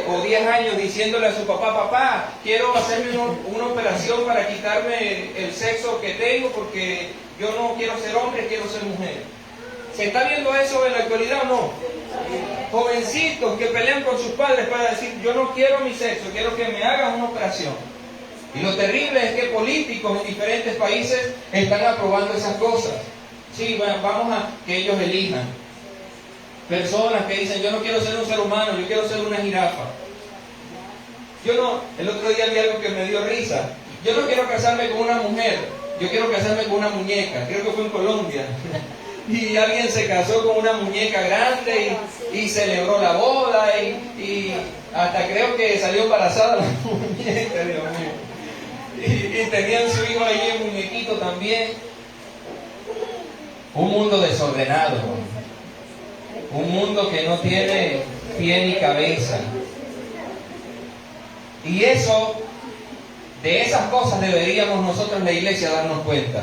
o 10 años diciéndole a su papá, quiero hacerme una operación para quitarme el sexo que tengo porque yo no quiero ser hombre, quiero ser mujer. ¿Se está viendo eso en la actualidad o no? Jovencitos que pelean con sus padres para decir, yo no quiero mi sexo, quiero que me hagan una operación. Y lo terrible es que políticos en diferentes países están aprobando esas cosas. Sí, bueno, vamos a que ellos elijan. Personas que dicen, yo no quiero ser un ser humano, yo quiero ser una jirafa. El otro día vi algo que me dio risa. Yo no quiero casarme con una mujer, yo quiero casarme con una muñeca. Creo que fue en Colombia. Y alguien se casó con una muñeca grande y celebró la boda y hasta creo que salió embarazada la muñeca, Dios mío. Y tenían su hijo ahí, el muñequito también. Un mundo desordenado. Un mundo que no tiene pie ni cabeza. Y de esas cosas deberíamos nosotros, la iglesia, darnos cuenta.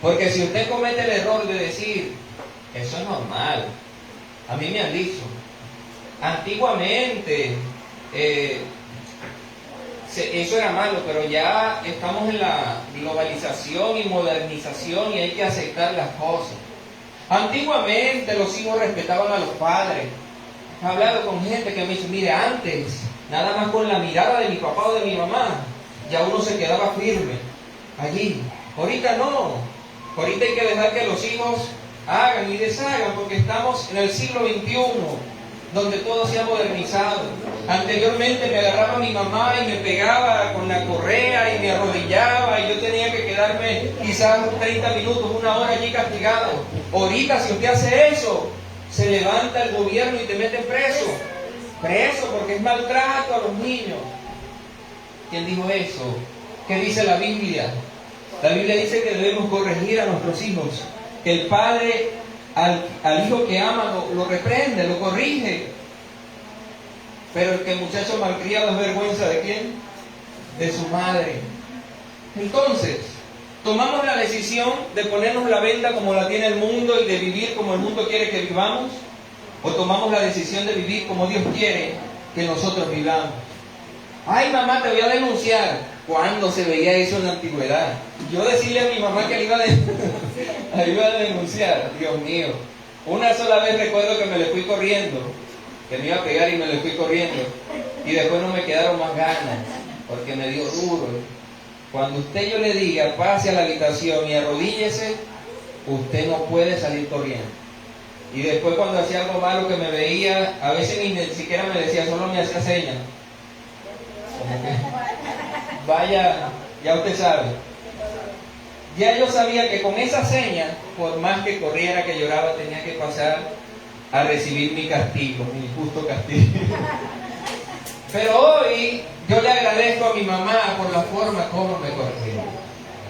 Porque si usted comete el error de decir, eso es normal, a mí me han dicho, antiguamente eso era malo, pero ya estamos en la globalización y modernización y hay que aceptar las cosas. Antiguamente los hijos respetaban a los padres. He hablado con gente que me dice, mire, antes, nada más con la mirada de mi papá o de mi mamá, ya uno se quedaba firme allí. Ahorita no. Ahorita hay que dejar que los hijos hagan y deshagan, porque estamos en el siglo XXI, donde todo se ha modernizado. Anteriormente me agarraba mi mamá y me pegaba con la correa y me arrodillaba y yo tenía que quedarme quizás 30 minutos, una hora allí castigado. Ahorita si usted hace eso, se levanta el gobierno y te mete preso. Preso porque es maltrato a los niños. ¿Quién dijo eso? ¿Qué dice la Biblia? La Biblia dice que debemos corregir a nuestros hijos. Que el padre al hijo que ama lo reprende, lo corrige. Pero el que el muchacho malcriado es vergüenza ¿de quién? De su madre. Entonces, ¿tomamos la decisión de ponernos la venda como la tiene el mundo y de vivir como el mundo quiere que vivamos? ¿O tomamos la decisión de vivir como Dios quiere que nosotros vivamos? Ay, mamá, te voy a denunciar. ¿Cuándo se veía eso en la antigüedad? Yo decirle a mi mamá que le iba a denunciar, Dios mío. Una sola vez recuerdo que me le fui corriendo que me iba a pegar y me le fui corriendo. Y después no me quedaron más ganas, porque me dio duro. Cuando usted yo le diga, pase a la habitación y arrodíllese, usted no puede salir corriendo. Y después cuando hacía algo malo que me veía, a veces ni siquiera me decía, solo me hacía señas. Como que, vaya, ya usted sabe. Ya yo sabía que con esa seña, por más que corriera, que lloraba, tenía que pasar a recibir mi castigo, mi justo castigo. Pero hoy yo le agradezco a mi mamá por la forma como me corrigió.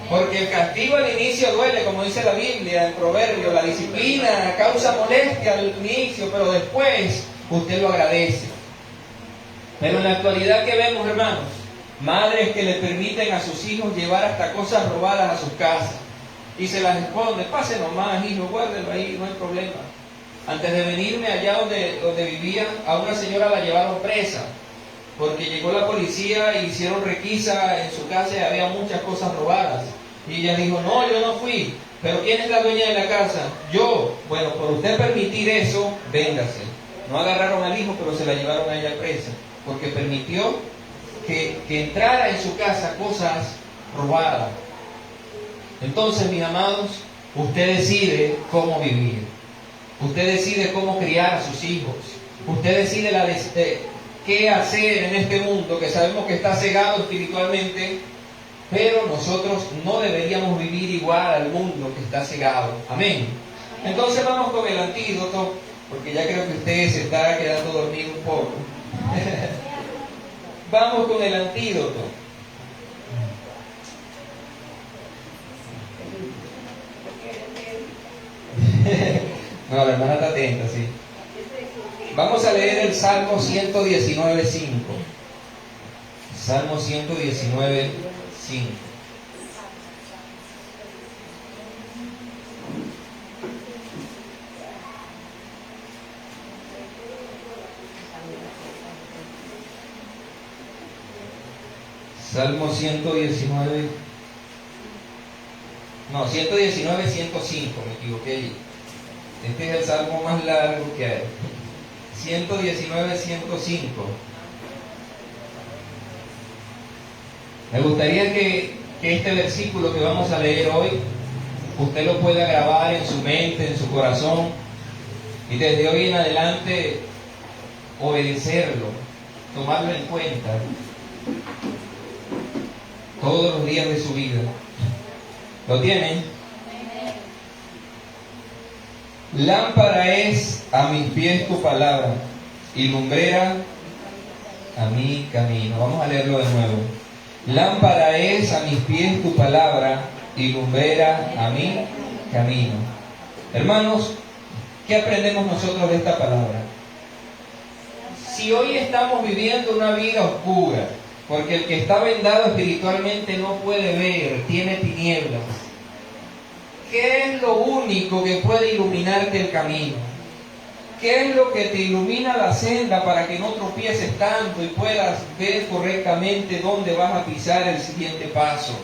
Porque el castigo al inicio duele, como dice la Biblia, en Proverbios, la disciplina causa molestia al inicio, pero después usted lo agradece. Pero en la actualidad que vemos, hermanos, madres que le permiten a sus hijos llevar hasta cosas robadas a sus casas y se las esconden, pase nomás, hijo, guárdelo ahí, no hay problema. Antes de venirme allá donde vivía, a una señora la llevaron presa porque llegó la policía y hicieron requisa en su casa y había muchas cosas robadas. Y ella dijo, no, yo no fui. ¿Pero quién es la dueña de la casa? Yo. Bueno, por usted permitir eso, véngase. No agarraron al hijo, pero se la llevaron a ella presa, porque permitió que entrara en su casa cosas robadas. Entonces, mis amados, usted decide cómo vivir. Usted decide cómo criar a sus hijos. Usted decide qué hacer en este mundo que sabemos que está cegado espiritualmente, pero nosotros no deberíamos vivir igual al mundo que está cegado. Amén. Entonces vamos con el antídoto, porque ya creo que usted se está quedando dormido un poco. Vamos con el antídoto. No, la hermana está atenta, sí. Vamos a leer el Salmo 119.5. Salmo 119.5. Salmo 119. No, 119, 105, me equivoqué. Este es el salmo más largo que hay. 119, 105. Me gustaría que este versículo que vamos a leer hoy, usted lo pueda grabar en su mente, en su corazón, y desde hoy en adelante obedecerlo, tomarlo en cuenta todos los días de su vida. ¿Lo tienen? Lámpara es a mis pies tu palabra y lumbrera a mi camino. Vamos a leerlo de nuevo. Lámpara es a mis pies tu palabra y lumbrera a mi camino. Hermanos, ¿qué aprendemos nosotros de esta palabra? Si hoy estamos viviendo una vida oscura, porque el que está vendado espiritualmente no puede ver, tiene tinieblas, ¿qué es lo único que puede iluminarte el camino? ¿Qué es lo que te ilumina la senda para que no tropieces tanto y puedas ver correctamente dónde vas a pisar el siguiente paso?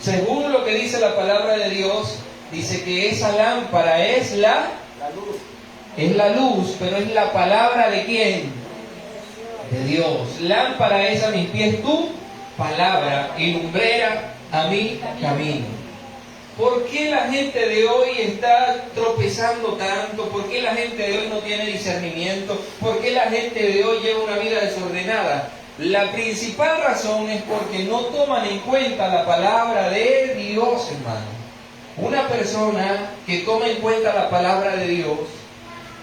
Según lo que dice la palabra de Dios, dice que esa lámpara es la luz. Es la luz, pero es la palabra ¿de quién? De Dios. Lámpara es a mis pies tu palabra y lumbrera a mi camino. ¿Por qué la gente de hoy está tropezando tanto? ¿Por qué la gente de hoy no tiene discernimiento? ¿Por qué la gente de hoy lleva una vida desordenada? La principal razón es porque no toman en cuenta la palabra de Dios, hermano. Una persona que toma en cuenta la palabra de Dios,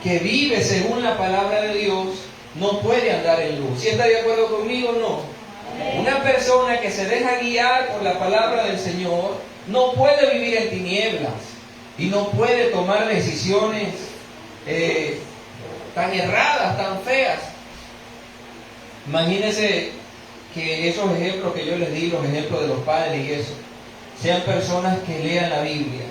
que vive según la palabra de Dios, no puede andar en luz. ¿Sí está de acuerdo conmigo o no? Una persona que se deja guiar por la palabra del Señor no puede vivir en tinieblas y no puede tomar decisiones tan erradas, tan feas. Imagínense que esos ejemplos que yo les di, los ejemplos de los padres y eso, sean personas que lean la Biblia.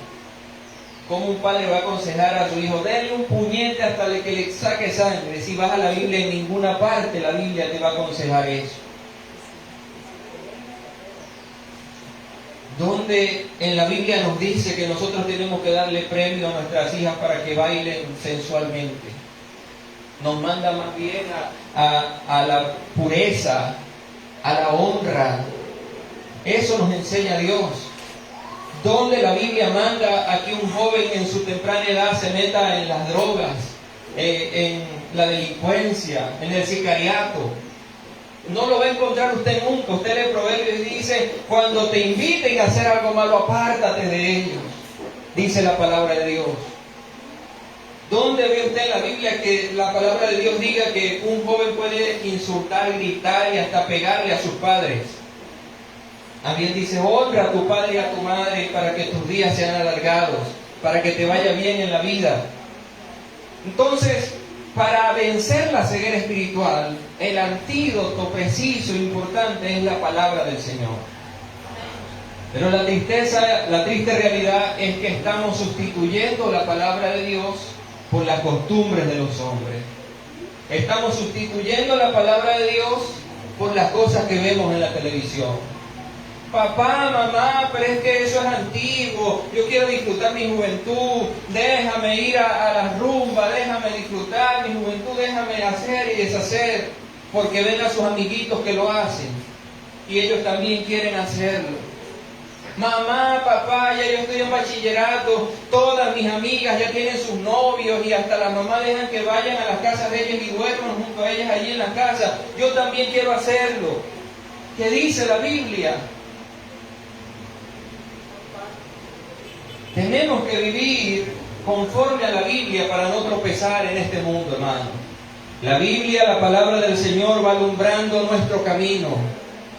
¿Cómo un padre va a aconsejar a su hijo? Denle un puñete hasta que le saque sangre. Si vas a la Biblia, en ninguna parte la Biblia te va a aconsejar eso. Donde en la Biblia nos dice que nosotros tenemos que darle premio a nuestras hijas para que bailen sensualmente. nos manda más bien a la pureza, a la honra. Eso nos enseña Dios. ¿Dónde la Biblia manda a que un joven en su temprana edad se meta en las drogas, en la delincuencia, en el sicariato? No lo va a encontrar usted nunca. Usted lee Proverbios y dice, cuando te inviten a hacer algo malo, apártate de ellos. Dice la palabra de Dios. ¿Dónde ve usted en la Biblia que la palabra de Dios diga que un joven puede insultar, gritar y hasta pegarle a sus padres? También dice, honra a tu padre y a tu madre para que tus días sean alargados, para que te vaya bien en la vida. Entonces, para vencer la ceguera espiritual, el antídoto preciso e importante es la palabra del Señor. Pero la triste realidad es que estamos sustituyendo la palabra de Dios por las costumbres de los hombres. Estamos sustituyendo la palabra de Dios por las cosas que vemos en la televisión. Papá, mamá, pero es que eso es antiguo, yo quiero disfrutar mi juventud, déjame ir a la rumba, déjame disfrutar mi juventud, déjame hacer y deshacer, porque ven a sus amiguitos que lo hacen, y ellos también quieren hacerlo. Mamá, papá, ya yo estoy en bachillerato, todas mis amigas ya tienen sus novios, y hasta las mamás dejan que vayan a las casas de ellas y duerman junto a ellas allí en la casa, yo también quiero hacerlo. ¿Qué dice la Biblia? Tenemos que vivir conforme a la Biblia para no tropezar en este mundo, hermano. La Biblia, la palabra del Señor, va alumbrando nuestro camino.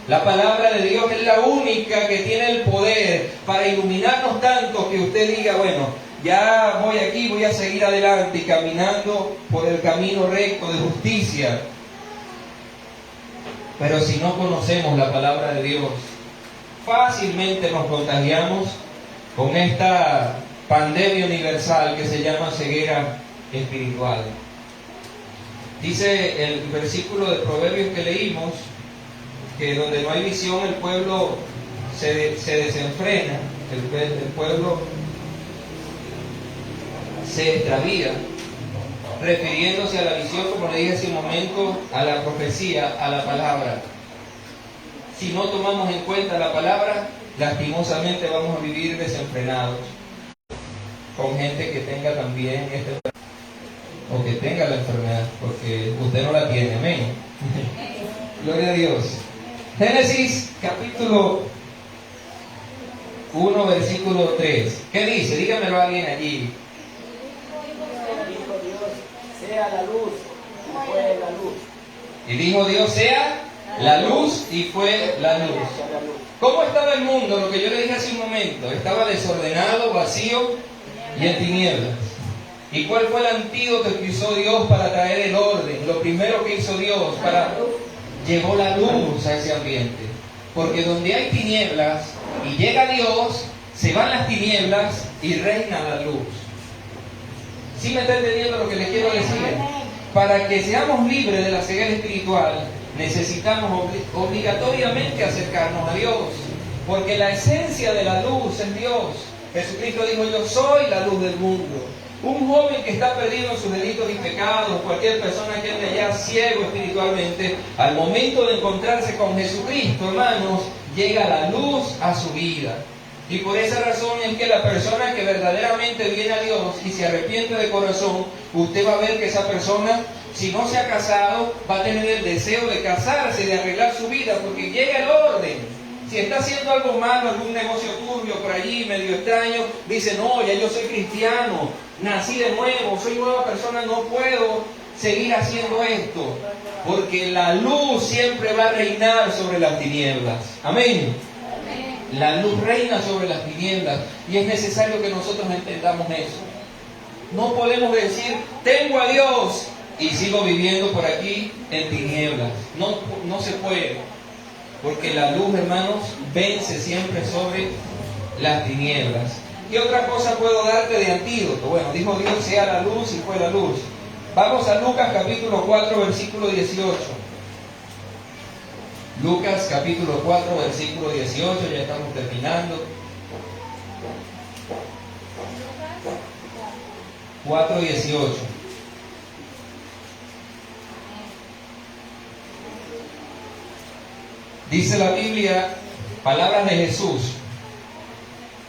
La palabra de Dios es la única que tiene el poder para iluminarnos tanto que usted diga, bueno, ya voy aquí, voy a seguir adelante y caminando por el camino recto de justicia. Pero si no conocemos la palabra de Dios, fácilmente nos contagiamos con esta pandemia universal que se llama ceguera espiritual. Dice el versículo de Proverbios que leímos, que donde no hay visión el pueblo se desenfrena, el pueblo se extravía, refiriéndose a la visión, como le dije hace un momento, a la profecía, a la palabra. Si no tomamos en cuenta la palabra, lastimosamente vamos a vivir desenfrenados, con gente que tenga también o que tenga la enfermedad, porque usted no la tiene, amén. Gloria a Dios. Génesis capítulo 1, versículo 3. ¿Qué dice? Dígamelo a alguien allí. Dijo Dios, sea la luz, y fue la luz. Y dijo Dios, sea la luz, y fue la luz. ¿Cómo estaba el mundo? Lo que yo le dije hace un momento. Estaba desordenado, vacío y en tinieblas. ¿Y cuál fue el antídoto que usó Dios para traer el orden? Lo primero que hizo Dios llevó la luz a ese ambiente. Porque donde hay tinieblas y llega Dios, se van las tinieblas y reina la luz. ¿Sí me está entendiendo lo que les quiero decir? Para que seamos libres de la ceguera espiritual, necesitamos obligatoriamente acercarnos a Dios, porque la esencia de la luz es Dios. Jesucristo dijo, yo soy la luz del mundo. Un joven que está perdido en sus delitos y pecados, cualquier persona que ande ya ciego espiritualmente, al momento de encontrarse con Jesucristo, hermanos, llega la luz a su vida. Y por esa razón es que la persona que verdaderamente viene a Dios y se arrepiente de corazón, usted va a ver que esa persona, si no se ha casado, va a tener el deseo de casarse, de arreglar su vida, porque llega el orden. Si está haciendo algo malo, algún negocio turbio por allí, medio extraño, dice, no, ya yo soy cristiano, nací de nuevo, soy nueva persona, no puedo seguir haciendo esto, porque la luz siempre va a reinar sobre las tinieblas. Amén. La luz reina sobre las tinieblas y es necesario que nosotros entendamos eso. No podemos decir, tengo a Dios y sigo viviendo por aquí en tinieblas. No se puede. Porque la luz, hermanos, vence siempre sobre las tinieblas. ¿Qué otra cosa puedo darte de antídoto? Bueno, dijo Dios, sea la luz y fue la luz. Vamos a Lucas capítulo 4, versículo 18. Lucas capítulo 4, versículo 18, ya estamos terminando. 4:18. Dice la Biblia, palabras de Jesús: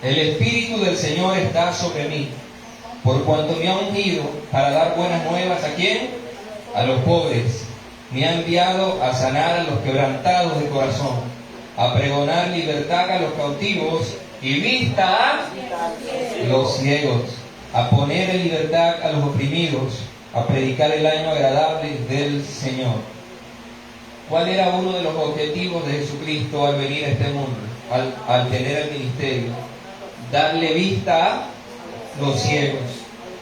el Espíritu del Señor está sobre mí, por cuanto me ha ungido para dar buenas nuevas. ¿A quién? A los pobres. Me ha enviado a sanar a los quebrantados de corazón, a pregonar libertad a los cautivos y vista a los ciegos, a poner en libertad a los oprimidos, a predicar el año agradable del Señor. ¿Cuál era uno de los objetivos de Jesucristo al venir a este mundo, al tener el ministerio? Darle vista a los ciegos.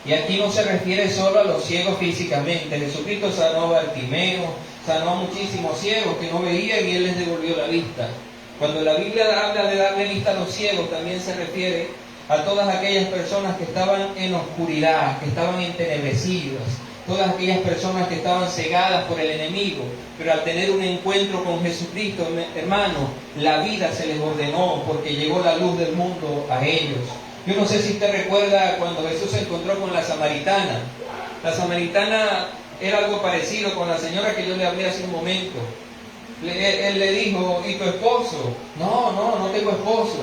Y aquí no se refiere solo a los ciegos físicamente. Jesucristo sanó a Bartimeo, sanó a muchísimos ciegos que no veían y Él les devolvió la vista. Cuando la Biblia habla de darle vista a los ciegos, también se refiere a todas aquellas personas que estaban en oscuridad, que estaban entenebrecidas, todas aquellas personas que estaban cegadas por el enemigo, pero al tener un encuentro con Jesucristo, hermano, la vida se les ordenó porque llegó la luz del mundo a ellos. Yo no sé si usted recuerda cuando Jesús se encontró con la samaritana. La samaritana era algo parecido con la señora que yo le hablé hace un momento. Él le dijo: ¿y tu esposo? No tengo esposo.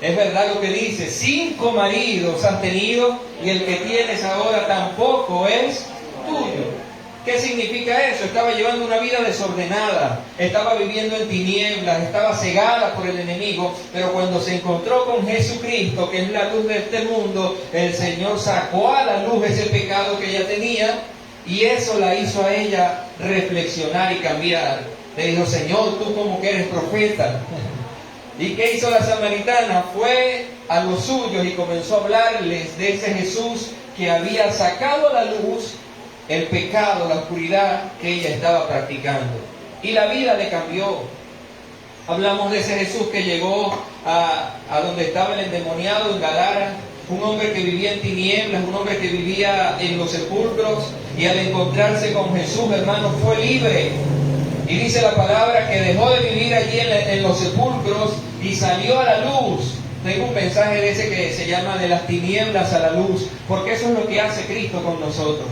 Es verdad lo que dice: 5 maridos has tenido y el que tienes ahora tampoco es tuyo. ¿Qué significa eso? Estaba llevando una vida desordenada, estaba viviendo en tinieblas, estaba cegada por el enemigo, pero cuando se encontró con Jesucristo, que es la luz de este mundo, el Señor sacó a la luz ese pecado que ella tenía y eso la hizo a ella reflexionar y cambiar. Le dijo: Señor, tú como que eres profeta. ¿Y qué hizo la samaritana? Fue a los suyos y comenzó a hablarles de ese Jesús que había sacado a la luz el pecado, la oscuridad que ella estaba practicando. Y la vida le cambió. Hablamos de ese Jesús que llegó a donde estaba el endemoniado en Gadara, un hombre que vivía en tinieblas, un hombre que vivía en los sepulcros, y al encontrarse con Jesús, hermano, fue libre. Y dice la palabra que dejó de vivir allí en los sepulcros y salió a la luz. Tengo un mensaje de ese que se llama de las tinieblas a la luz, porque eso es lo que hace Cristo con nosotros.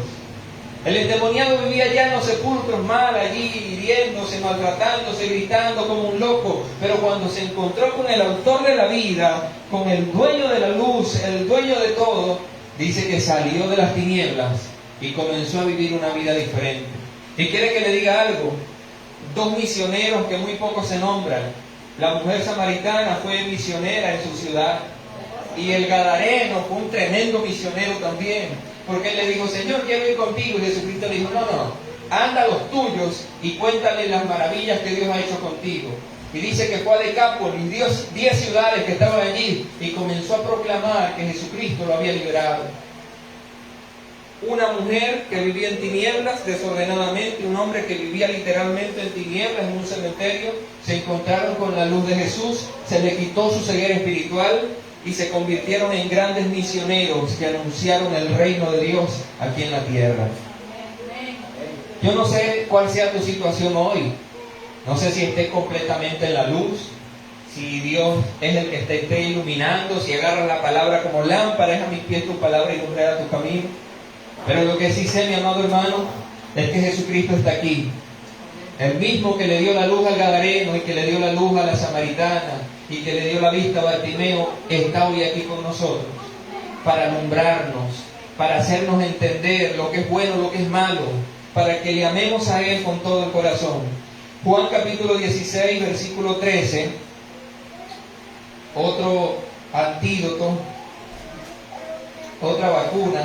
El endemoniado vivía ya en los sepulcros mal, allí hiriéndose, maltratándose, gritando como un loco. Pero cuando se encontró con el autor de la vida, con el dueño de la luz, el dueño de todo, dice que salió de las tinieblas y comenzó a vivir una vida diferente. ¿Y quiere que le diga algo? 2 misioneros que muy pocos se nombran. La mujer samaritana fue misionera en su ciudad. Y el gadareno fue un tremendo misionero también. Porque él le dijo: Señor, quiero ir contigo. Y Jesucristo le dijo: no, anda a los tuyos y cuéntale las maravillas que Dios ha hecho contigo. Y dice que fue a Decápolis, 10 ciudades que estaban allí, y comenzó a proclamar que Jesucristo lo había liberado. Una mujer que vivía en tinieblas desordenadamente, un hombre que vivía literalmente en tinieblas en un cementerio, se encontraron con la luz de Jesús, se le quitó su ceguera espiritual y se convirtieron en grandes misioneros que anunciaron el reino de Dios aquí en la tierra. Yo no sé cuál sea tu situación hoy. No sé si estés completamente en la luz, si Dios es el que te esté iluminando, si agarras la palabra como lámpara, es a mis pies tu palabra y lumbrera tu camino. Pero lo que sí sé, mi amado hermano, es que Jesucristo está aquí. El mismo que le dio la luz al gadareno y que le dio la luz a la samaritana y que le dio la vista a Bartimeo, está hoy aquí con nosotros para alumbrarnos, para hacernos entender lo que es bueno, lo que es malo, para que le amemos a Él con todo el corazón. Juan capítulo 16, versículo 13, otro antídoto, otra vacuna.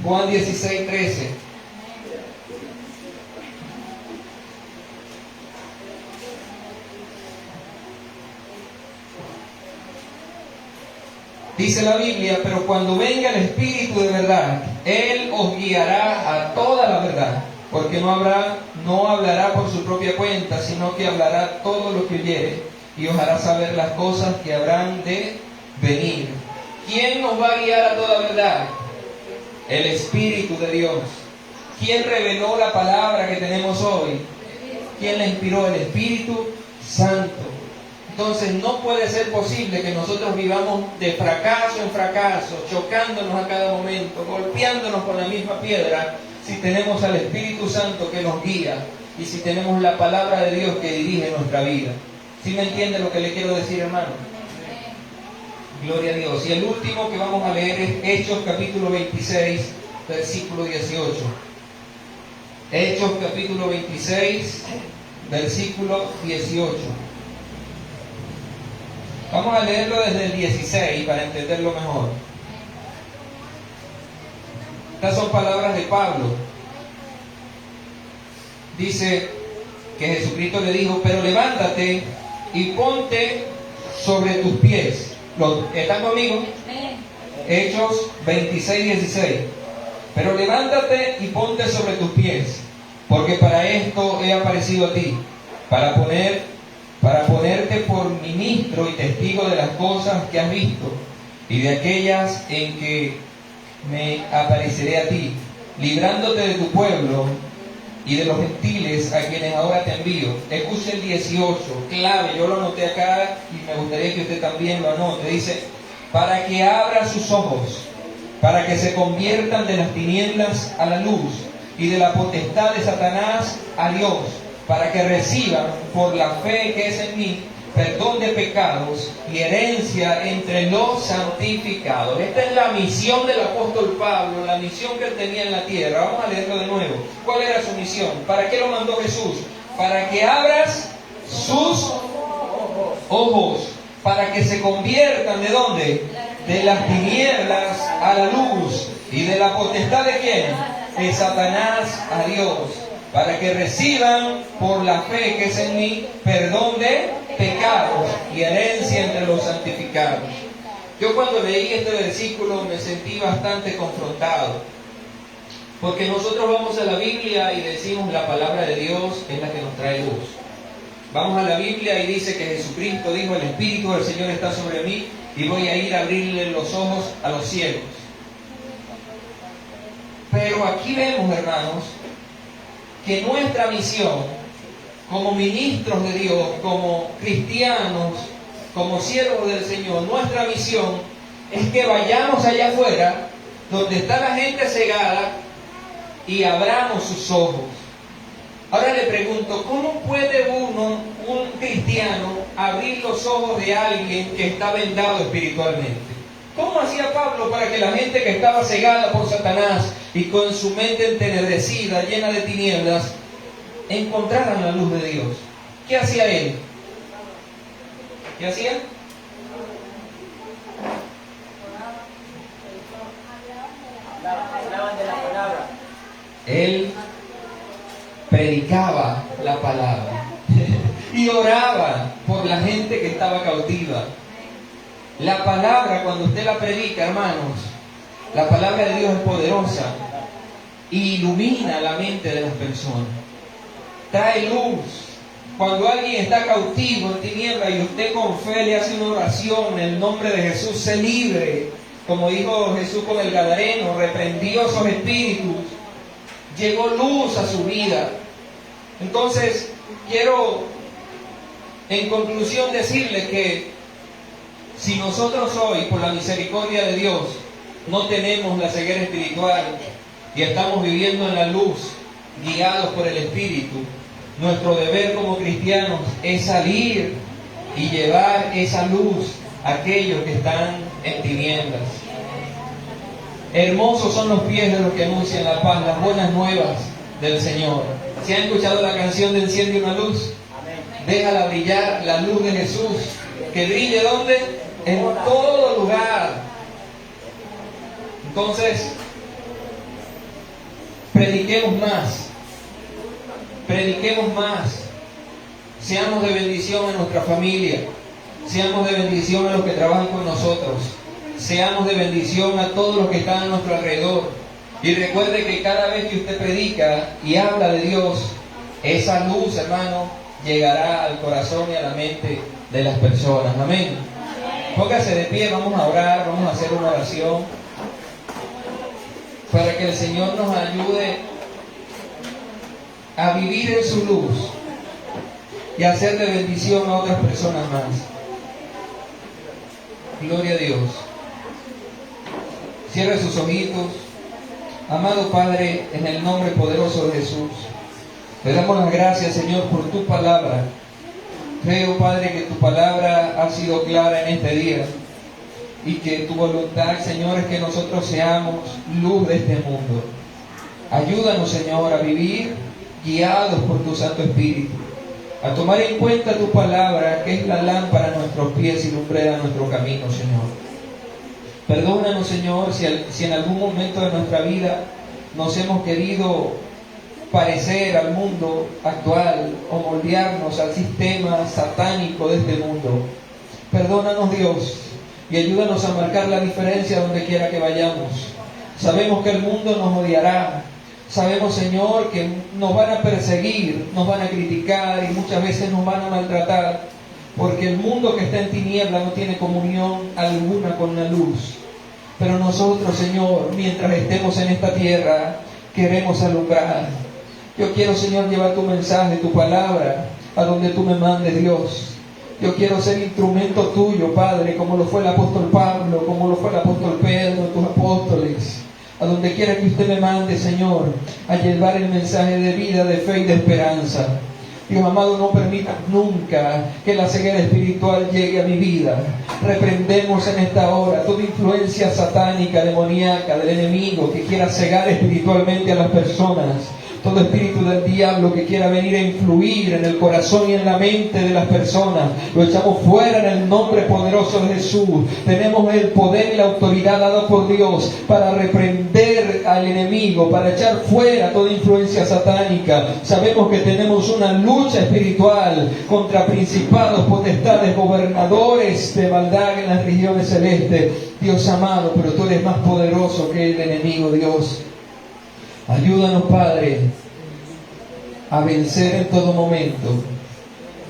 Juan 16, 13. Dice la Biblia: pero cuando venga el Espíritu de verdad, Él os guiará a toda la verdad, porque no hablará por su propia cuenta, sino que hablará todo lo que oyere, y os hará saber las cosas que habrán de venir. ¿Quién nos va a guiar a toda verdad? El Espíritu de Dios. ¿Quién reveló la palabra que tenemos hoy? ¿Quién la inspiró? El Espíritu Santo. Entonces no puede ser posible que nosotros vivamos de fracaso en fracaso, chocándonos a cada momento, golpeándonos con la misma piedra, si tenemos al Espíritu Santo que nos guía. y si tenemos la palabra de Dios que dirige nuestra vida. ¿Sí me entiende lo que le quiero decir, hermano? Gloria a Dios. Y el último que vamos a leer es Hechos capítulo 26, versículo 18. Hechos capítulo 26, versículo 18. Vamos a leerlo desde el 16 para entenderlo mejor. Estas son palabras de Pablo. Dice que Jesucristo le dijo, pero levántate y ponte sobre tus pies. ¿Están conmigo? Hechos 26, 16. Pero levántate y ponte sobre tus pies, porque para esto he aparecido a ti, para ponerte por ministro y testigo de las cosas que has visto y de aquellas en que me apareceré a ti, librándote de tu pueblo y de los gentiles a quienes ahora te envío. Escuche el 18, clave, yo lo anoté acá y me gustaría que usted también lo anote. Dice, para que abra sus ojos, para que se conviertan de las tinieblas a la luz y de la potestad de Satanás a Dios, para que reciban por la fe que es en mí perdón de pecados y herencia entre los santificados. Esta es la misión del apóstol Pablo, la misión que él tenía en la tierra. Vamos a leerlo de nuevo. ¿Cuál era su misión? ¿Para qué lo mandó Jesús? Para que abras sus ojos, para que se conviertan, ¿de dónde? De las tinieblas a la luz y de la potestad de ¿quién? De Satanás a Dios, para que reciban por la fe que es en mí perdón de pecados y herencia entre los santificados. Yo cuando leí este versículo me sentí bastante confrontado, porque nosotros vamos a la Biblia y decimos la palabra de Dios es la que nos trae luz. Vamos a la Biblia y dice que Jesucristo dijo, el Espíritu del Señor está sobre mí y voy a ir a abrirle los ojos a los ciegos. Pero aquí vemos, hermanos, que nuestra misión como ministros de Dios, como cristianos, como siervos del Señor, nuestra misión es que vayamos allá afuera donde está la gente cegada y abramos sus ojos. Ahora le pregunto, ¿cómo puede un cristiano, abrir los ojos de alguien que está vendado espiritualmente? ¿Cómo hacía Pablo para que la gente que estaba cegada por Satanás y con su mente entenebrecida, llena de tinieblas, encontraran la luz de Dios? ¿Qué hacía él? ¿Qué hacía? Hablaban de la palabra. Él predicaba la palabra y oraba por la gente que estaba cautiva. La palabra, cuando usted la predica, hermanos, la palabra de Dios es poderosa y ilumina la mente de las personas. Trae luz. Cuando alguien está cautivo en tiniebla y usted con fe le hace una oración en el nombre de Jesús, se libre. Como dijo Jesús con el Gadareno, reprendió esos espíritus. Llegó luz a su vida. Entonces, quiero en conclusión decirle que si nosotros hoy, por la misericordia de Dios, no tenemos la ceguera espiritual y estamos viviendo en la luz, guiados por el Espíritu, nuestro deber como cristianos es salir y llevar esa luz a aquellos que están en tinieblas. Hermosos son los pies de los que anuncian la paz, las buenas nuevas del Señor. ¿Se han escuchado la canción de Enciende una luz? Déjala brillar la luz de Jesús, que brille ¿dónde? En todo lugar. Entonces, prediquemos más, seamos de bendición a nuestra familia, seamos de bendición a los que trabajan con nosotros, seamos de bendición a todos los que están a nuestro alrededor. Y recuerde que cada vez que usted predica y habla de Dios, esa luz, hermano, llegará al corazón y a la mente de las personas. Amén. Póngase de pie, vamos a orar, vamos a hacer una oración para que el Señor nos ayude a vivir en su luz y a hacer de bendición a otras personas más. Gloria a Dios. Cierre sus ojitos. Amado Padre, en el nombre poderoso de Jesús, Te damos las gracias, Señor, por tu palabra. Creo, Padre, que tu palabra ha sido clara en este día y que tu voluntad, Señor, es que nosotros seamos luz de este mundo. Ayúdanos, Señor, a vivir guiados por tu Santo Espíritu, a tomar en cuenta tu palabra, que es la lámpara a nuestros pies y lumbrera nuestro camino, Señor. Perdónanos, Señor, si en algún momento de nuestra vida nos hemos querido parecer al mundo actual o moldearnos al sistema satánico de este mundo. Perdónanos, Dios, y ayúdanos a marcar la diferencia donde quiera que vayamos. Sabemos que el mundo nos odiará. Sabemos, Señor, que nos van a perseguir, nos van a criticar y muchas veces nos van a maltratar, porque el mundo que está en tiniebla no tiene comunión alguna con la luz. Pero nosotros, Señor, mientras estemos en esta tierra, queremos alumbrar. Yo quiero, Señor, llevar tu mensaje, tu palabra, a donde tú me mandes, Dios. Yo quiero ser instrumento tuyo, Padre, como lo fue el apóstol Pablo, como lo fue el apóstol Pedro, tus apóstoles. A donde quiera que usted me mande, Señor, a llevar el mensaje de vida, de fe y de esperanza. Dios amado, no permita nunca que la ceguera espiritual llegue a mi vida. Reprendemos en esta hora toda influencia satánica, demoníaca, del enemigo que quiera cegar espiritualmente a las personas. Todo espíritu del diablo que quiera venir a influir en el corazón y en la mente de las personas, lo echamos fuera en el nombre poderoso de Jesús. Tenemos el poder y la autoridad dada por Dios para reprender al enemigo, para echar fuera toda influencia satánica. Sabemos que tenemos una lucha espiritual contra principados, potestades, gobernadores de maldad en las regiones celestes. Dios amado, pero tú eres más poderoso que el enemigo, Dios. Ayúdanos, Padre, a vencer en todo momento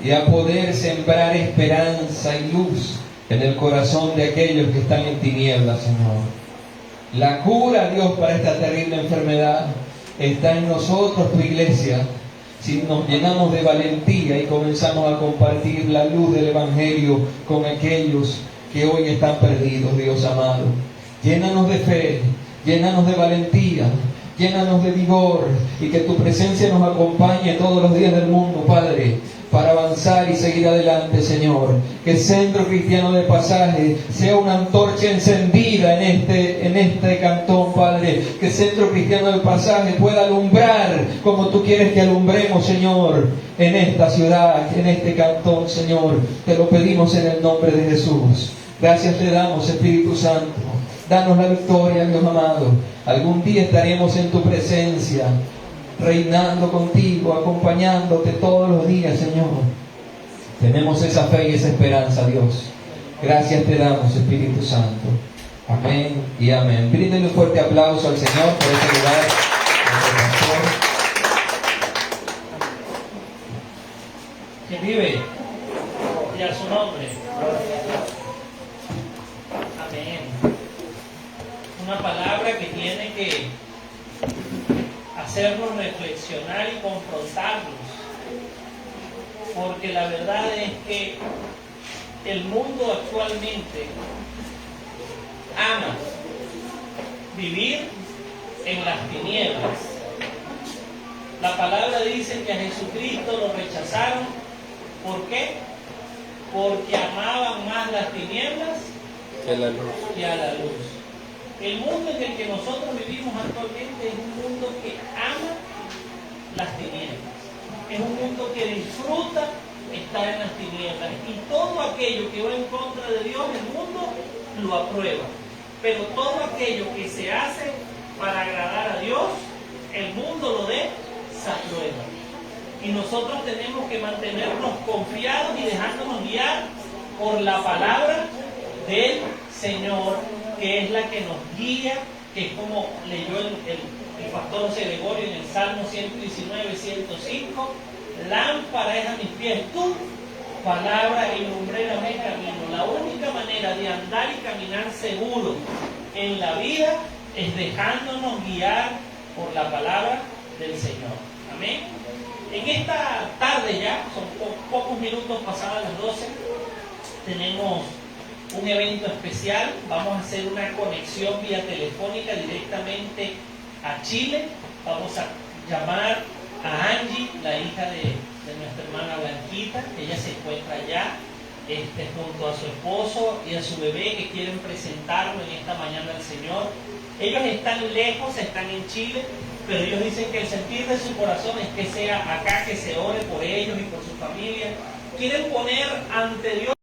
y a poder sembrar esperanza y luz en el corazón de aquellos que están en tinieblas, Señor. La cura, Dios, para esta terrible enfermedad está en nosotros, tu iglesia, si nos llenamos de valentía y comenzamos a compartir la luz del Evangelio con aquellos que hoy están perdidos, Dios amado. Llénanos de fe, llénanos de valentía, llénanos de vigor y que tu presencia nos acompañe todos los días del mundo, Padre, para avanzar y seguir adelante, Señor. Que el Centro Cristiano de Pasaje sea una antorcha encendida en este cantón, Padre. Que el Centro Cristiano de Pasaje pueda alumbrar como tú quieres que alumbremos, Señor, en esta ciudad, en este cantón, Señor. Te lo pedimos en el nombre de Jesús. Gracias te damos, Espíritu Santo. Danos la victoria, Dios amado. Algún día estaremos en tu presencia, reinando contigo, acompañándote todos los días, Señor. Tenemos esa fe y esa esperanza, Dios. Gracias te damos, Espíritu Santo. Amén y amén. Bríndenle un fuerte aplauso al Señor por este lugar. Que vive y a su nombre. Amén. Una palabra que tiene que hacernos reflexionar y confrontarnos, porque la verdad es que el mundo actualmente ama vivir en las tinieblas. La palabra dice que a Jesucristo lo rechazaron. ¿Por qué? Porque amaban más las tinieblas que a la luz. El mundo en el que nosotros vivimos actualmente es un mundo que ama las tinieblas. Es un mundo que disfruta estar en las tinieblas. Y todo aquello que va en contra de Dios, el mundo lo aprueba. Pero todo aquello que se hace para agradar a Dios, el mundo lo desaprueba. Y nosotros tenemos que mantenernos confiados y dejándonos guiar por la palabra del Señor, que es la que nos guía, que es como leyó el pastor José Gregorio en el Salmo 119, 105, lámpara es a mis pies tu palabra y lumbrera mi camino. La única manera de andar y caminar seguro en la vida es dejándonos guiar por la palabra del Señor. Amén. En esta tarde ya, son pocos minutos pasadas las 12, tenemos un evento especial. Vamos a hacer una conexión vía telefónica directamente a Chile. Vamos a llamar a Angie, la hija de nuestra hermana Blanquita, que ella se encuentra allá, junto a su esposo y a su bebé, que quieren presentarlo en esta mañana al Señor. Ellos están lejos, están en Chile, pero ellos dicen que el sentir de su corazón es que sea acá, que se ore por ellos y por su familia. Quieren poner ante Dios